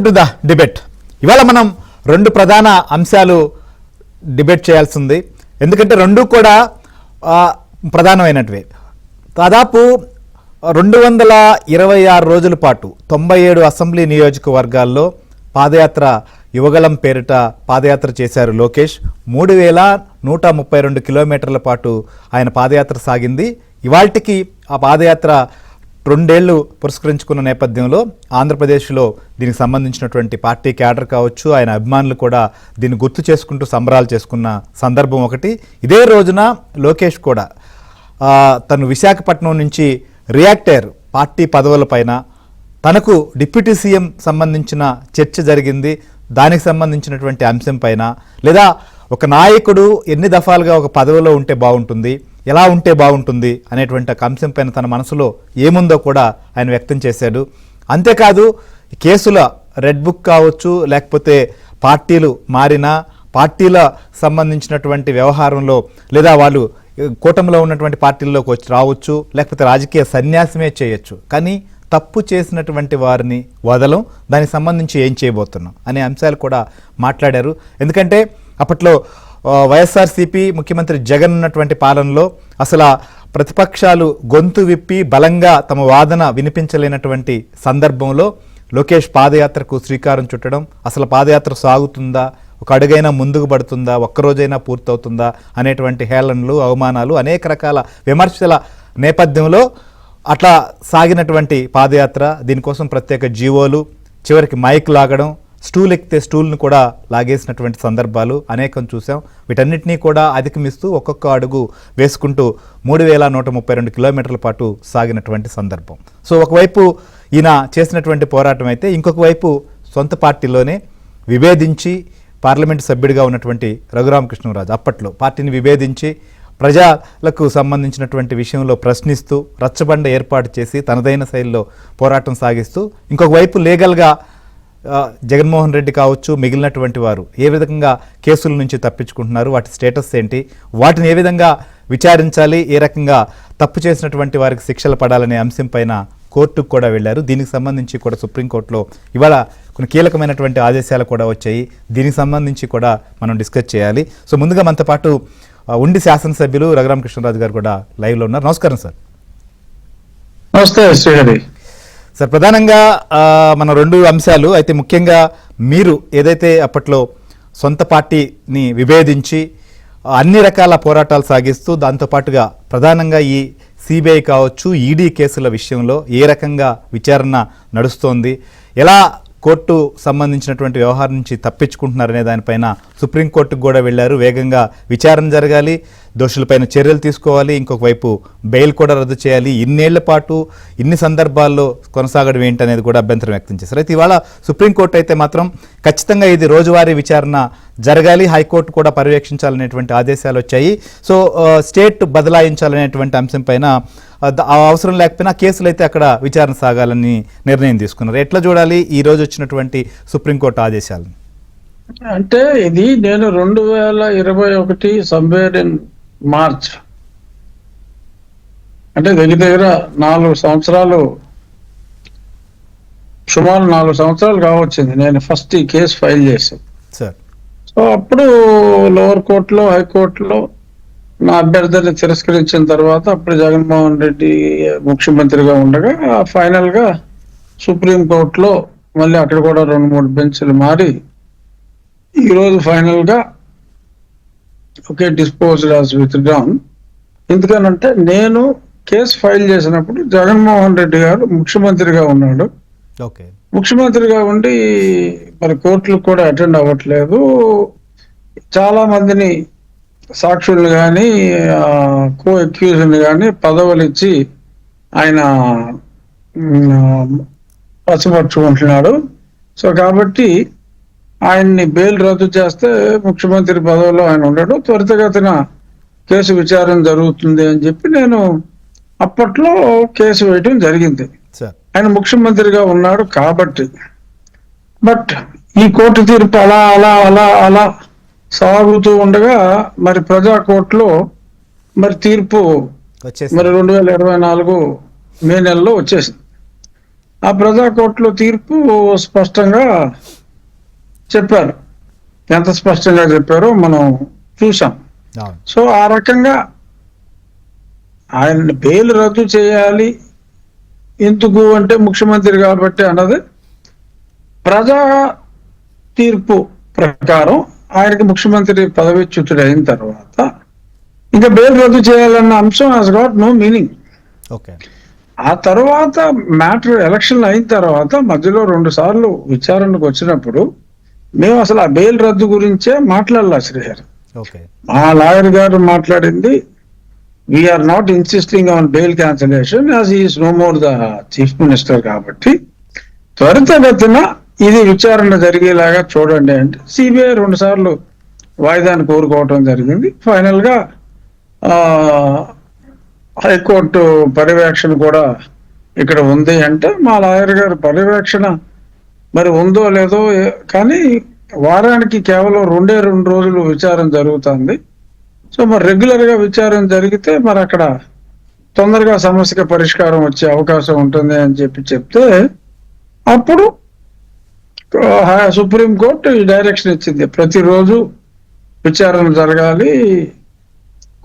To the debate. ఇవాళ మనం రెండు ప్రధాన అంశాలు డిబేట్ చేయాల్సింది, ఎందుకంటే రెండు కూడా ప్రధానమైనటివి. దాదాపు 226 రోజుల పాటు 97 అసెంబ్లీ నియోజకవర్గాల్లో పాదయాత్ర యువగళం పేరిట పాదయాత్ర చేశారు లోకేష్. 3132 కిలోమీటర్ల పాటు ఆయన పాదయాత్ర సాగింది. ఇవాల్టికి ఆ పాదయాత్ర 2 ఏళ్లు పురస్కరించుకున్న నేపథ్యంలో ఆంధ్రప్రదేశ్లో దీనికి సంబంధించినటువంటి పార్టీ క్యాడర్ కావచ్చు, ఆయన అభిమానులు కూడా దీన్ని గుర్తు చేసుకుంటూ సంబరాలు చేసుకున్న సందర్భం ఒకటి. ఇదే రోజున లోకేష్ కూడా తను విశాఖపట్నం నుంచి రియాక్ట్ అయ్యారు పార్టీ పదవులపైన. తనకు డిప్యూటీ సీఎం సంబంధించిన చర్చ జరిగింది, దానికి సంబంధించినటువంటి అంశం పైన, లేదా ఒక నాయకుడు ఎన్ని దఫాలుగా ఒక పదవిలో ఉంటే బాగుంటుంది, ఎలా ఉంటే బాగుంటుంది అనేటువంటి ఒక అంశం పైన తన మనసులో ఏముందో కూడా ఆయన వ్యక్తం చేశాడు. అంతేకాదు కేసుల రెడ్ బుక్ కావచ్చు, లేకపోతే పార్టీలు మారినా పార్టీల సంబంధించినటువంటి వ్యవహారంలో, లేదా వాళ్ళు కూటమిలో ఉన్నటువంటి పార్టీల్లోకి వచ్చి రావచ్చు, లేకపోతే రాజకీయ సన్యాసమే చేయొచ్చు, కానీ తప్పు చేసినటువంటి వారిని వదలం, దానికి సంబంధించి ఏం చేయబోతున్నాం అనే అంశాలు కూడా మాట్లాడారు. ఎందుకంటే అప్పట్లో వైఎస్ఆర్సీపీ ముఖ్యమంత్రి జగన్ ఉన్నటువంటి పాలనలో అసలు ప్రతిపక్షాలు గొంతు విప్పి బలంగా తమ వాదన వినిపించలేనటువంటి సందర్భంలో లోకేష్ పాదయాత్రకు శ్రీకారం చుట్టడం, అసలు పాదయాత్ర సాగుతుందా, ఒక అడుగైనా ముందుకు పడుతుందా, ఒక్కరోజైనా పూర్తవుతుందా అనేటువంటి హేళనలు, అవమానాలు, అనేక రకాల విమర్శల నేపథ్యంలో అట్లా సాగినటువంటి పాదయాత్ర. దీనికోసం ప్రత్యేక జీవోలు, చివరికి మైక్ లాగడం, స్టూల్ ఎక్కితే స్టూల్ను కూడా లాగేసినటువంటి సందర్భాలు అనేకం చూసాం. వీటన్నిటినీ కూడా అధిగమిస్తూ ఒక్కొక్క అడుగు వేసుకుంటూ 3132 కిలోమీటర్ల పాటు సాగినటువంటి సందర్భం. సో ఒకవైపు ఈయన చేసినటువంటి పోరాటం అయితే, ఇంకొక వైపు సొంత పార్టీలోనే విభేదించి పార్లమెంటు సభ్యుడిగా ఉన్నటువంటి రఘురామకృష్ణరాజు అప్పట్లో పార్టీని విభేదించి ప్రజలకు సంబంధించినటువంటి విషయంలో ప్రశ్నిస్తూ రచ్చబండ ఏర్పాటు చేసి తనదైన శైలిలో పోరాటం సాగిస్తూ, ఇంకొక వైపు లీగల్గా జగన్మోహన్ రెడ్డి కావచ్చు, మిగిలినటువంటి వారు ఏ విధంగా కేసుల నుంచి తప్పించుకుంటున్నారు, వాటి స్టేటస్ ఏంటి, వాటిని ఏ విధంగా విచారించాలి, ఏ రకంగా తప్పు చేసినటువంటి వారికి శిక్షలు పడాలనే అంశం పైన కోర్టుకు కూడా వెళ్ళారు. దీనికి సంబంధించి కూడా సుప్రీంకోర్టులో ఇవాళ కొన్ని కీలకమైనటువంటి ఆదేశాలు కూడా వచ్చాయి. దీనికి సంబంధించి కూడా మనం డిస్కస్ చేయాలి. సో ముందుగా మనతో పాటు ఉండి శాసనసభ్యులు రఘురామకృష్ణరాజు గారు కూడా లైవ్లో ఉన్నారు. నమస్కారం సార్. నమస్తే శ్రీహరి సార్. ప్రధానంగా మన రెండు అంశాలు అయితే, ముఖ్యంగా మీరు ఏదైతే అప్పట్లో సొంత పార్టీని విభేదించి అన్ని రకాల పోరాటాలు సాగిస్తూ, దాంతోపాటుగా ప్రధానంగా ఈ సిబిఐ కావచ్చు, ఈడీ కేసుల విషయంలో ఏ రకంగా విచారణ నడుస్తోంది, ఎలా కోర్టు సంబంధించినటువంటి వ్యవహారం నుంచి తప్పించుకుంటున్నారనే దానిపైన సుప్రీంకోర్టుకు కూడా వెళ్ళారు. వేగంగా విచారణ జరగాలి, దోషులపైన చర్యలు తీసుకోవాలి, ఇంకొక వైపు బెయిల్ కూడా రద్దు చేయాలి. ఇన్నేళ్ల పాటు ఇన్ని సందర్భాల్లో కొనసాగడం ఏంటనేది కూడా అభ్యంతరం వ్యక్తం చేశారు. అయితే ఇవాళ సుప్రీంకోర్టు అయితే మాత్రం ఖచ్చితంగా ఇది రోజువారీ విచారణ జరగాలి, హైకోర్టు కూడా పర్యవేక్షించాలనేటువంటి ఆదేశాలు వచ్చాయి. సో స్టేట్ బదలాయించాలనేటువంటి అంశం పైన అవసరం లేకపోయినా కేసులు అయితే అక్కడ విచారణ సాగాలని నిర్ణయం తీసుకున్నారు. ఎట్లా చూడాలి ఈ రోజు వచ్చినటువంటి సుప్రీంకోర్టు ఆదేశాలను? అంటే ఇది నేను 2021 somewhere in మార్చ్, అంటే దగ్గర 4 సంవత్సరాలు, సుమారు 4 సంవత్సరాలు కావచ్చింది నేను ఫస్ట్ ఈ కేసు ఫైల్ చేశాను. సో అప్పుడు లోవర్ కోర్టులో, హైకోర్టులో నా అభ్యర్థిని తిరస్కరించిన తర్వాత అప్పుడు జగన్మోహన్ రెడ్డి ముఖ్యమంత్రిగా ఉండగా ఫైనల్ గా సుప్రీం కోర్టులో మళ్ళీ అక్కడ కూడా 2-3 బెంచ్లు మారి ఈరోజు ఫైనల్ గా ఓకే డిస్పోజ్డ్ యాజ్ విత్డ్రాన్. ఎందుకనంటే నేను కేసు ఫైల్ చేసినప్పుడు జగన్మోహన్ రెడ్డి గారు ముఖ్యమంత్రిగా ఉన్నాడు. ముఖ్యమంత్రిగా ఉండి మరి కోర్టులకు కూడా అటెండ్ అవ్వట్లేదు. చాలా మందిని సాక్షుల్ని కానీ కో అక్యూజ్ని కానీ పదవులు ఇచ్చి ఆయన పచ్చపరుచుకుంటున్నాడు. సో కాబట్టి ఆయన్ని బెయిల్ రద్దు చేస్తే ముఖ్యమంత్రి పదవిలో ఆయన ఉండడు, త్వరితగతిన కేసు విచారణ జరుగుతుంది అని చెప్పి నేను అప్పట్లో కేసు వేయటం జరిగింది. ఆయన ముఖ్యమంత్రిగా ఉన్నాడు కాబట్టి. బట్ ఈ కోర్టు తీర్పు అలా అలా అలా అలా సాగుతూ ఉండగా మరి ప్రజా కోర్టులో మరి తీర్పు మరి 2024 మే నెలలో వచ్చేసింది. ఆ ప్రజా కోర్టులో తీర్పు స్పష్టంగా చెప్పారు. ఎంత స్పష్టంగా చెప్పారో మనం చూసాం. అవును. సో ఆ రకంగా ఆయన బెయిల్ రద్దు చేయాలి ఎందుకు అంటే ముఖ్యమంత్రి కాబట్టి అన్నది ప్రజా తీర్పు ప్రకారం ఆయనకి ముఖ్యమంత్రి పదవీచ్యుతుడు అయిన తర్వాత ఇంకా బెయిల్ రద్దు చేయాలన్న అంశం has got no meaning. Okay. ఆ తర్వాత మ్యాటర్ ఎలక్షన్ అయిన తర్వాత మధ్యలో 2 సార్లు విచారణకు వచ్చినప్పుడు మేము అసలు ఆ బెయిల్ రద్దు గురించే మాట్లాడాల శ్రీహరి. ఓకే. మా లాయర్ గారు మాట్లాడింది we are not insisting on bail cancellation as is no more the chief minister కాబట్టి త్వరితగతిన ఇది విచారణ జరిగేలాగా చూడండి అంటే సిబిఐ 2 సార్లు వాయిదాన్ని కోరుకోవటం జరిగింది. ఫైనల్ గా హైకోర్టు పర్యవేక్షణ కూడా ఇక్కడ ఉంది అంటే మా లాయర్ గారు పర్యవేక్షణ మరి ఉందో లేదో కానీ వారానికి కేవలం 2 రోజులు విచారణ జరుగుతుంది. సో మరి రెగ్యులర్ గా విచారణ జరిగితే మరి అక్కడ తొందరగా సమస్యకి పరిష్కారం వచ్చే అవకాశం ఉంటుంది అని చెప్తే అప్పుడు సుప్రీంకోర్టు ఈ డైరెక్షన్ ఇచ్చింది, ప్రతిరోజు విచారణ జరగాలి,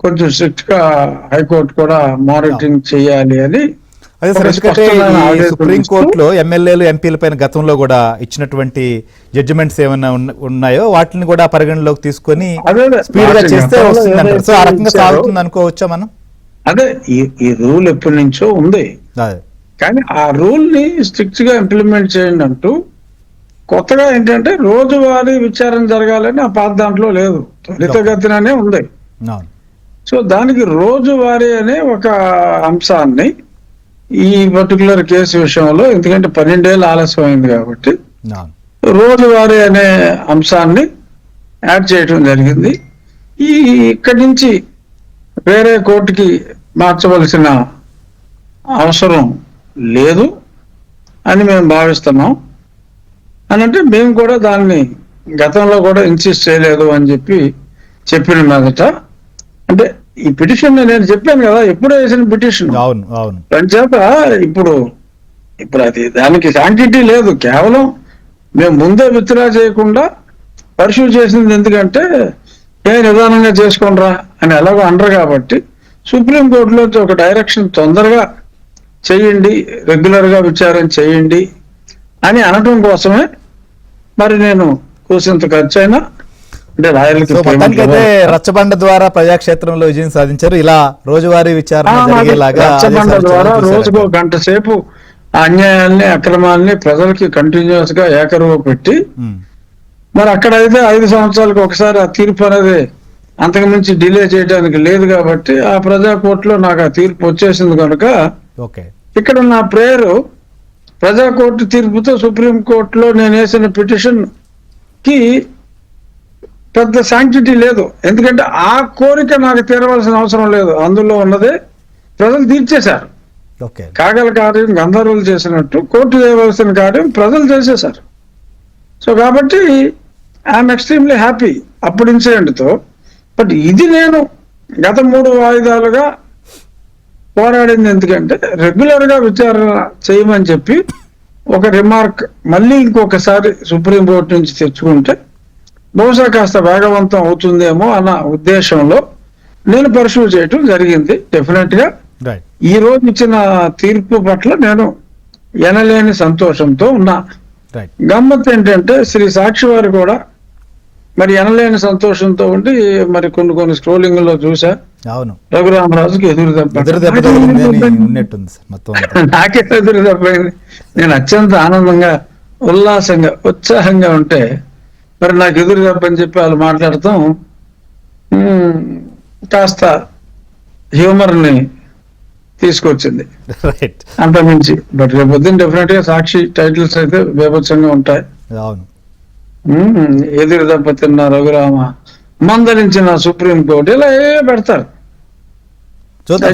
కొంచెం స్ట్రిక్ట్ గా హైకోర్టు కూడా మానిటరింగ్ చేయాలి అని. అదే సార్, ఎందుకంటే ఈ సుప్రీంకోర్టులో ఎమ్మెల్యేలు ఎంపీల పైన గతంలో కూడా ఇచ్చినటువంటి జడ్జిమెంట్స్ ఏమైనా ఉన్నాయో వాటిని కూడా పరిగణలోకి తీసుకొని స్పీడ్ గా చేస్తే వస్తుందంటారు. సో ఆ రకంగా సాగుతుంది అనుకోవచ్చా మనం? అదే ఈ రూల్ ఎప్పటి నుంచో ఉంది కానీ ఆ రూల్ ని స్ట్రిక్ట్ గా ఇంప్లిమెంట్ చేయండి అంటూ కొత్తగా ఏంటంటే రోజువారీ విచారణ జరగాలని ఆ పాత దాంట్లో లేదు, త్వరితగతిననే ఉంది. సో దానికి రోజువారీ అనే ఒక అంశాన్ని ఈ పర్టికులర్ కేసు విషయంలో, ఎందుకంటే 12 ఏళ్ళు ఆలస్యం అయింది కాబట్టి రోజువారీ అనే అంశాన్ని యాడ్ చేయడం జరిగింది. ఇక్కడి నుంచి వేరే కోర్టుకి మార్చవలసిన అవసరం లేదు అని మేము భావిస్తున్నాం. అని అంటే మేము కూడా దాన్ని గతంలో కూడా ఇన్సిస్ట్ చేయలేదు అని చెప్పిన మీదట, అంటే ఈ పిటిషన్ నేను చెప్పాను కదా ఎప్పుడో వేసిన పిటిషన్ దాని చేత ఇప్పుడు అది దానికి శాంక్టిటీ లేదు. కేవలం మేము ముందే విత్డ్రా చేయకుండా పర్సూ చేసింది ఎందుకంటే నిదానంగా చేసుకోండిరా అని ఎలాగో అనరు కాబట్టి సుప్రీంకోర్టులో ఒక డైరెక్షన్ తొందరగా చేయండి, రెగ్యులర్ గా విచారణ చేయండి అని అనటం కోసమే మరి నేను కూసింత ఖర్చు అయినా అంటే రచ్చబండ ద్వారా ప్రజాక్షేత్రంలో విజయం సాధించారు. ఇలా రోజువారీ విచారణ రచ్చబండ ద్వారా రోజుకు 1 గంట సేపు అన్యాయాల్ని అక్రమాల్ని ప్రజలకి కంటిన్యూస్ గా ఏకరువు పెట్టి మరి అక్కడైతే 5 సంవత్సరాలకు ఒకసారి ఆ తీర్పు అనేది అంతకుమించి డిలే చేయడానికి లేదు కాబట్టి ఆ ప్రజా కోర్టులో నాకు ఆ తీర్పు వచ్చేసింది కనుక ఇక్కడ నా ప్రేయరు ప్రజా కోర్టు తీర్పుతో సుప్రీం కోర్టులో నేను వేసిన పిటిషన్ కి పెద్ద శాంక్టిటీ లేదు. ఎందుకంటే ఆ కోరిక నాకు తీరవలసిన అవసరం లేదు, అందులో ఉన్నదే ప్రజలు తీర్చేశారు. కాగల కార్యం గంధర్వులు చేసినట్టు కోర్టు చేయవలసిన కార్యం ప్రజలు చేసేశారు. సో కాబట్టి ఐఎమ్ ఎక్స్ట్రీమ్లీ హ్యాపీ అప్పుడు ఇన్సిడెంట్తో. బట్ ఇది నేను గత 3 వాయిదాలుగా పోరాడింది ఎందుకంటే రెగ్యులర్ గా విచారణ చేయమని చెప్పి ఒక రిమార్క్ మళ్ళీ ఇంకొకసారి సుప్రీంకోర్టు నుంచి తెచ్చుకుంటే బహుశా కాస్త వేగవంతం అవుతుందేమో అన్న ఉద్దేశంలో నేను పర్సూ చేయటం జరిగింది. డెఫినెట్ గా ఈ రోజు ఇచ్చిన తీర్పు పట్ల నేను ఎనలేని సంతోషంతో ఉన్నా. గమ్మత్ ఏంటంటే శ్రీ సాక్షి వారు కూడా మరి ఎనలేని సంతోషంతో ఉండి మరి కొన్ని స్క్రోలింగ్ లో చూసా రఘురామరాజుకి ఎదురు నాకే ఎదురు తప్పైంది. నేను అత్యంత ఆనందంగా ఉల్లాసంగా ఉత్సాహంగా ఉంటే మరి నాకు ఎదురు తప్పని చెప్పి వాళ్ళు మాట్లాడతాం కాస్త హ్యూమర్ ని తీసుకొచ్చింది అంతమించి. బట్ రేపు పొద్దున్న డెఫినెట్ గా సాక్షి టైటిల్స్ అయితే బేభత్సంగా ఉంటాయి. ఎదురు దెబ్బతిన్న రఘురామ, మందలించిన సుప్రీంకోర్టు, ఇలా పెడతారు.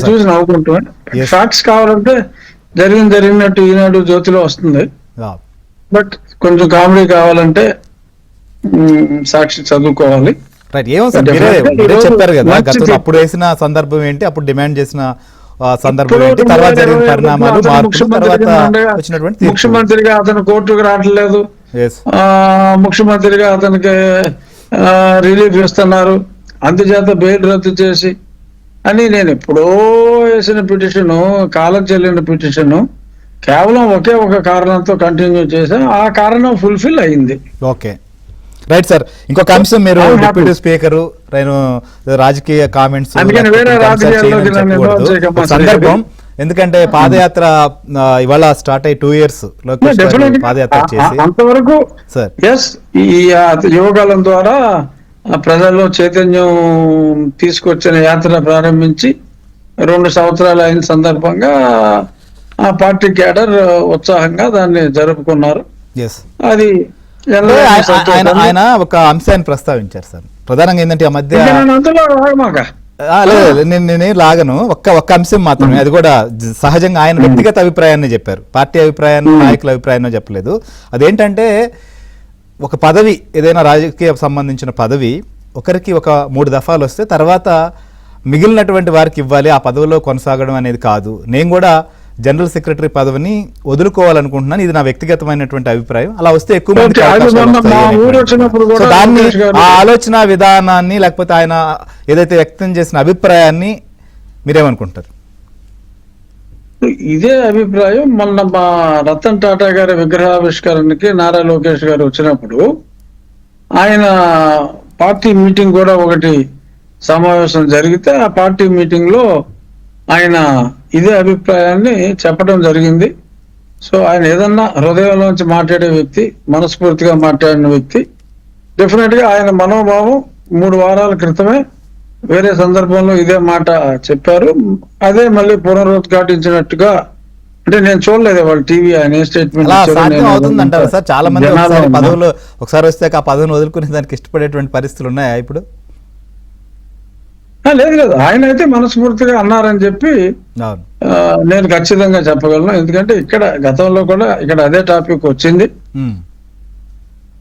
చూసి నవ్వుకుంటాం. ఫ్యాక్ట్స్ కావాలంటే జరిగినట్టు ఈనాడు జ్యోతిలో వస్తుంది. బట్ కొంచెం కామెడీ కావాలంటే సాక్షి చదువుకోవాలి. రైట్. ఏమో సార్ మీరే చెప్పారు కదా గతంలో అప్పుడు వేసిన సందర్భం ఏంటి, అప్పుడు డిమాండ్ చేసిన సందర్భం ఏంటి, తర్వాత జరిగిన పరిణామాలు, మార్పులు, తర్వాత వచ్చినటువంటి తీర్పు. ముఖ్యమంత్రిగా అతను కోర్టుకు రావట్లేదు, Yes. ముఖ్యమంత్రిగా అతనికి రిలీఫ్ ఇస్తున్నారు, అందుచేత బెయిల్ రద్దు చేసి అని నేను ఎప్పుడో వేసిన పిటిషన్, కాలం చెల్లిన పిటిషన్ కేవలం ఒకే ఒక కారణంతో కంటిన్యూ చేశా, ఆ కారణం ఫుల్ఫిల్ అయింది. Okay, right sir. ఇంకొక అంశం, మీరు డిప్యూటీ స్పీకర్, నేను రాజకీయ కామెంట్స్ అందుకని వేరే రాజకీయాల్లోకి నన్ను involve చేయకమ్మా సందర్భం, ఎందుకంటే పాదయాత్ర ఇవాళ స్టార్ట్ అయ్యి 2 years పాదయాత్ర చేసి అంతవరకు సార్ ఎస్ ఈ యువకాలం ద్వారా ప్రజల్లో చైతన్యం తీసుకొచ్చిన యాత్ర ప్రారంభించి 2 సంవత్సరాలు అయిన సందర్భంగా ఆ పార్టీ క్యాడర్ ఉత్సాహంగా దాన్ని జరుపుకున్నారు. అది ఆయన ఒక అంశాన్ని ప్రస్తావించారు సార్, ప్రధానంగా ఏంటంటే ఆ మధ్య అందులో రాగమాక లేదు, నేను లాగను, ఒక్క అంశం మాత్రమే, అది కూడా సహజంగా ఆయన వ్యక్తిగత అభిప్రాయాన్ని చెప్పారు, పార్టీ అభిప్రాయాన్ని, నాయకుల అభిప్రాయాన్ని చెప్పలేదు. అదేంటంటే ఒక పదవి, ఏదైనా రాజకీయ సంబంధించిన పదవి ఒకరికి ఒక 3 దఫాలు వస్తే తర్వాత మిగిలినటువంటి వారికి ఇవ్వాలి, ఆ పదవిలో కొనసాగడం అనేది కాదు. నేను కూడా జనరల్ సెక్రటరీ పదవిని వదులుకోవాలనుకుంటున్నాను, ఇది నా వ్యక్తిగతమైనటువంటి అభిప్రాయం, అలా వస్తే ఎక్కువ మంది దాన్ని, ఆ ఆలోచన విధానాన్ని, లేకపోతే ఆయన ఏదైతే వ్యక్తం చేసిన అభిప్రాయాన్ని మీరేమనుకుంటారు? ఇదే అభిప్రాయం మొన్న మా రతన్ టాటా గారి విగ్రహావిష్కరణకి నారా లోకేష్ గారు వచ్చినప్పుడు ఆయన పార్టీ మీటింగ్ కూడా ఒకటి సమావేశం జరిగితే ఆ పార్టీ మీటింగ్ లో ఆయన ఇదే అభిప్రాయాన్ని చెప్పడం జరిగింది. సో ఆయన ఏదన్నా హృదయంలోంచి మాట్లాడే వ్యక్తి, మనస్ఫూర్తిగా మాట్లాడిన వ్యక్తి. డెఫినెట్ గా ఆయన మనోభావం 3 వారాల క్రితమే వేరే సందర్భంలో ఇదే మాట చెప్పారు. అదే మళ్ళీ పునరుద్ఘాటించినట్టుగా, అంటే నేను చూడలేదు వాళ్ళ టీవీ ఆయన స్టేట్మెంట్. అవుతుందంటారు సార్, చాలా మంది పదవులు ఒకసారి వస్తే ఆ పదవిని వదులుకునే దానికి ఇష్టపడేటువంటి పరిస్థితులు ఉన్నాయా ఇప్పుడు? లేదు, ఆయన అయితే మనస్ఫూర్తిగా అన్నారని చెప్పి నేను ఖచ్చితంగా చెప్పగలను. ఎందుకంటే ఇక్కడ గతంలో కూడా ఇక్కడ అదే టాపిక్ వచ్చింది.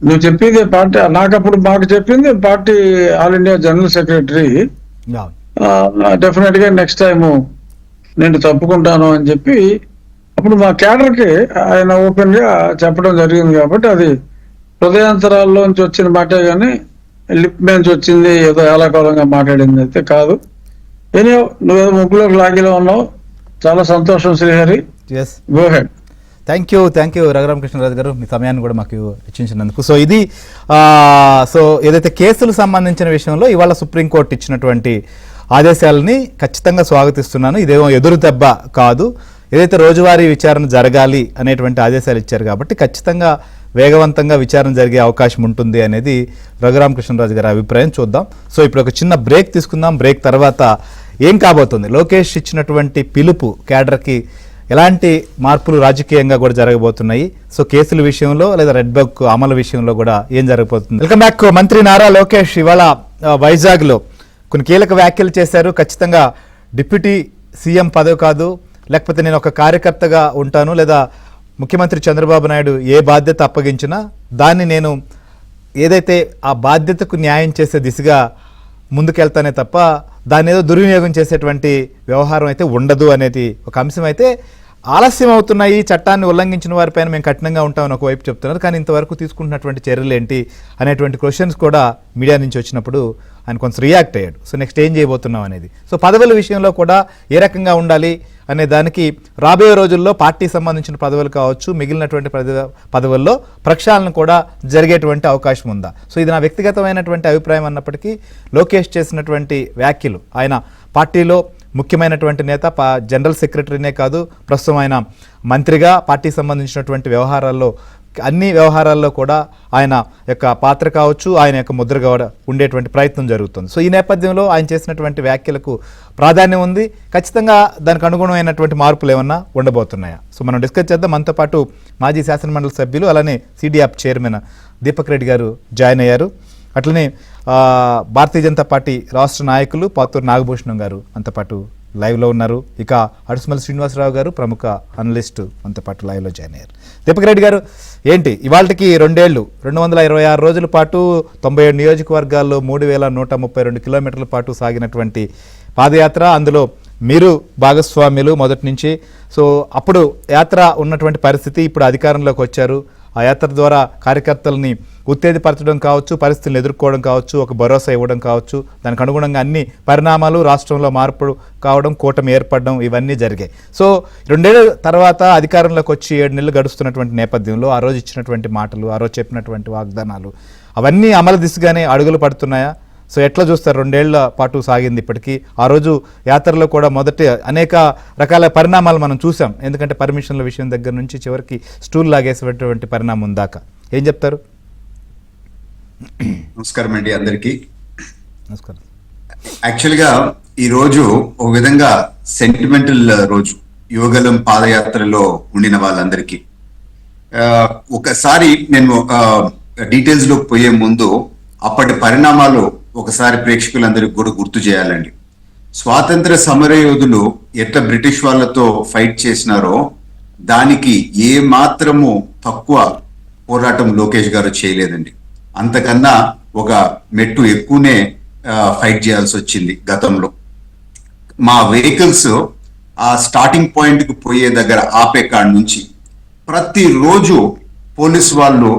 నువ్వు చెప్పింది పార్టీ, మాకు చెప్పింది party all India general secretary definite గా నెక్స్ట్ టైం నేను తప్పుకుంటాను అని చెప్పి అప్పుడు మా క్యాడర్ కి ఆయన ఓపెన్ గా చెప్పడం జరిగింది. కాబట్టి అది హృదయాంతరాల్లోంచి వచ్చిన మాటే కానీ లిప్ నుంచి వచ్చింది ఏదో ఏలాకాలంగా మాట్లాడింది అయితే కాదు. ఎనియో నువ్వేదో ముగ్గులోకి లాగిలో ఉన్నావు, చాలా సంతోషం Srihari. Go ahead. Thank you Raghuramakrishnaraju గారు, మీ సమయాన్ని కూడా మాకు ఇచ్చించినందుకు. సో ఇది ఏదైతే కేసులు సంబంధించిన విషయంలో ఇవాళ సుప్రీంకోర్టు ఇచ్చినటువంటి ఆదేశాలని ఖచ్చితంగా స్వాగతిస్తున్నాను. ఇదేమో ఎదురు దెబ్బ కాదు, ఏదైతే రోజువారీ విచారణ జరగాలి అనేటువంటి ఆదేశాలు ఇచ్చారు కాబట్టి ఖచ్చితంగా వేగవంతంగా విచారణ జరిగే అవకాశం ఉంటుంది అనేది రఘురామకృష్ణరాజు గారి అభిప్రాయం. చూద్దాం. సో ఇప్పుడు ఒక చిన్న బ్రేక్ తీసుకుందాం. బ్రేక్ తర్వాత ఏం కాబోతుంది, లోకేష్ ఇచ్చినటువంటి పిలుపు క్యాడర్కి ఎలాంటి మార్పులు రాజకీయంగా కూడా జరగబోతున్నాయి, సో కేసుల విషయంలో లేదా రెడ్ బుక్ అమలు విషయంలో కూడా ఏం జరగబోతుంది. Welcome back. మంత్రి నారా లోకేష్ ఇవాళ వైజాగ్లో కొన్ని కీలక వ్యాఖ్యలు చేశారు. ఖచ్చితంగా డిప్యూటీ సీఎం పదవి కాదు, లేకపోతే నేను ఒక కార్యకర్తగా ఉంటాను, లేదా ముఖ్యమంత్రి చంద్రబాబు నాయుడు ఏ బాధ్యత అప్పగించినా దాన్ని నేను ఏదైతే ఆ బాధ్యతకు న్యాయం చేసే దిశగా ముందుకెళ్తానే తప్ప దాన్ని ఏదో దుర్వినియోగం చేసేటువంటి వ్యవహారం అయితే ఉండదు అనేది ఒక అంశం. అయితే ఆలస్యం అవుతున్నాయి, చట్టాన్ని ఉల్లంఘించిన వారిపైన మేము కఠినంగా ఉంటామని ఒకవైపు చెప్తున్నారు, కానీ ఇంతవరకు తీసుకుంటున్నటువంటి చర్యలు ఏంటి అనేటువంటి క్వశ్చన్స్ కూడా మీడియా నుంచి వచ్చినప్పుడు ఆయన కొంచెం రియాక్ట్ అయ్యాడు. సో నెక్స్ట్ ఏం చేయబోతున్నాం అనేది. సో పదవుల విషయంలో కూడా ఏ రకంగా ఉండాలి అనే దానికి రాబోయే రోజుల్లో పార్టీ సంబంధించిన పదవులు కావచ్చు, మిగిలినటువంటి పదవుల్లో ప్రక్షాళన కూడా జరిగేటువంటి అవకాశం ఉందా? సో ఇది నా వ్యక్తిగతమైనటువంటి అభిప్రాయం అన్నప్పటికీ లోకేష్ చేసినటువంటి వ్యాఖ్యలు, ఆయన పార్టీలో ముఖ్యమైనటువంటి నేత, జనరల్ సెక్రటరీనే కాదు, ప్రస్తుతం ఆయన మంత్రిగా పార్టీ సంబంధించినటువంటి వ్యవహారాల్లో అన్ని వ్యవహారాల్లో కూడా ఆయన యొక్క పాత్ర కావచ్చు, ఆయన యొక్క ముద్ర కూడా ఉండేటువంటి ప్రయత్నం జరుగుతుంది. సో ఈ నేపథ్యంలో ఆయన చేసినటువంటి వ్యాఖ్యలకు ప్రాధాన్యం ఉంది. ఖచ్చితంగా దానికి అనుగుణమైనటువంటి మార్పులు ఏమన్నా ఉండబోతున్నాయా? సో మనం డిస్కస్ చేద్దాం. మనతో పాటు మాజీ శాసనమండలి సభ్యులు, అలానే సిడియాప్ చైర్మన్ దీపక్ రెడ్డి గారు జాయిన్ అయ్యారు. అట్లనే భారతీయ జనతా పార్టీ రాష్ట్ర నాయకులు పాతూరు నాగభూషణం గారు మనతో పాటు లైవ్లో ఉన్నారు. ఇక అడుసుమల్లి శ్రీనివాసరావు గారు ప్రముఖ అనలిస్టు మనతో పాటు లైవ్లో జాయిన్ అయ్యారు. దీపక్ రెడ్డి గారు, ఏంటి ఇవాళకి 2 ఏళ్ళు 226 రోజుల పాటు 97 నియోజకవర్గాల్లో 3132 కిలోమీటర్ల పాటు సాగినటువంటి పాదయాత్ర, అందులో మీరు భాగస్వామ్యులు మొదటి నుంచి. సో అప్పుడు యాత్ర ఉన్నటువంటి పరిస్థితి, ఇప్పుడు అధికారంలోకి వచ్చారు. ఆ యాత్ర ద్వారా కార్యకర్తలని ఉత్తేజపరచడం కావచ్చు, పరిస్థితులను ఎదుర్కోవడం కావచ్చు, ఒక భరోసా ఇవ్వడం కావచ్చు, దానికి అనుగుణంగా అన్ని పరిణామాలు, రాష్ట్రంలో మార్పు కావడం, కూటమి ఏర్పడడం, ఇవన్నీ జరిగాయి. సో 2 ఏళ్ల తర్వాత అధికారంలోకి వచ్చి 7 నెలలు గడుస్తున్నటువంటి నేపథ్యంలో ఆ రోజు ఇచ్చినటువంటి మాటలు, ఆ రోజు చెప్పినటువంటి వాగ్దానాలు అవన్నీ అమలు దిశగానే అడుగులు పడుతున్నాయా? సో ఎట్లా చూస్తారు? 2 ఏళ్ల పాటు సాగింది ఇప్పటికీ. ఆ రోజు యాత్రలో కూడా మొదటి అనేక రకాల పరిణామాలు మనం చూసాం. ఎందుకంటే పర్మిషన్ల విషయం దగ్గర నుంచి చివరికి స్టూల్ లాగేసేటువంటి పరిణామం దాకా. ఏం చెప్తారు? నమస్కారం అండి అందరికీ. నమస్కారం. యాక్చువల్గా ఈరోజు ఒక విధంగా సెంటిమెంటల్ రోజు యువగలం పాదయాత్రలో ఉండిన వాళ్ళందరికీ. ఒకసారి నేను డీటెయిల్స్ లో పోయే ముందు అప్పటి పరిణామాలు ఒకసారి ప్రేక్షకులందరికీ కూడా గుర్తు చేయాలండి. స్వాతంత్ర సమర యోధులు ఎట్లా బ్రిటిష్ వాళ్ళతో ఫైట్ చేసినారో దానికి ఏ మాత్రము తక్కువ పోరాటం లోకేష్ గారు చేయలేదండి. అంతకన్నా ఒక మెట్టు ఎక్కువనే ఫైట్ చేయాల్సి వచ్చింది గతంలో. మా వెహికల్స్ ఆ స్టార్టింగ్ పాయింట్ కు పోయే దగ్గర ఆపే కాడ నుంచి ప్రతిరోజు పోలీసు వాళ్ళు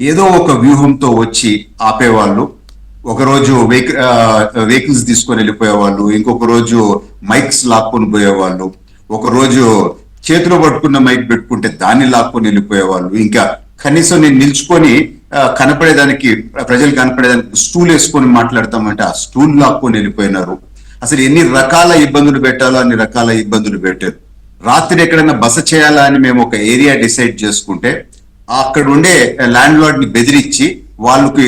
ఏదో ఒక వ్యూహంతో వచ్చి ఆపేవాళ్ళు. ఒకరోజు వెహికల్స్ తీసుకొని వెళ్ళిపోయేవాళ్ళు, ఇంకొక రోజు మైక్స్ లాక్కొని పోయేవాళ్ళు, ఒకరోజు చేతిలో పట్టుకున్న మైక్ పెట్టుకుంటే దాన్ని లాక్కొని వెళ్ళిపోయేవాళ్ళు. ఇంకా కనీసం నేను నిల్చుకొని కనపడేదానికి, ప్రజలు కనపడేదానికి స్టూల్ వేసుకొని మాట్లాడతామంటే ఆ స్టూల్ లాక్కొని వెళ్ళిపోయినారు. అసలు ఎన్ని రకాల ఇబ్బందులు పెట్టాలో అన్ని రకాల ఇబ్బందులు పెట్టారు. రాత్రి ఎక్కడైనా బస చేయాలా అని మేము ఒక ఏరియా డిసైడ్ చేసుకుంటే అక్కడ ఉండే ల్యాండ్ లార్డ్ ని బెదిరించి వాళ్ళకి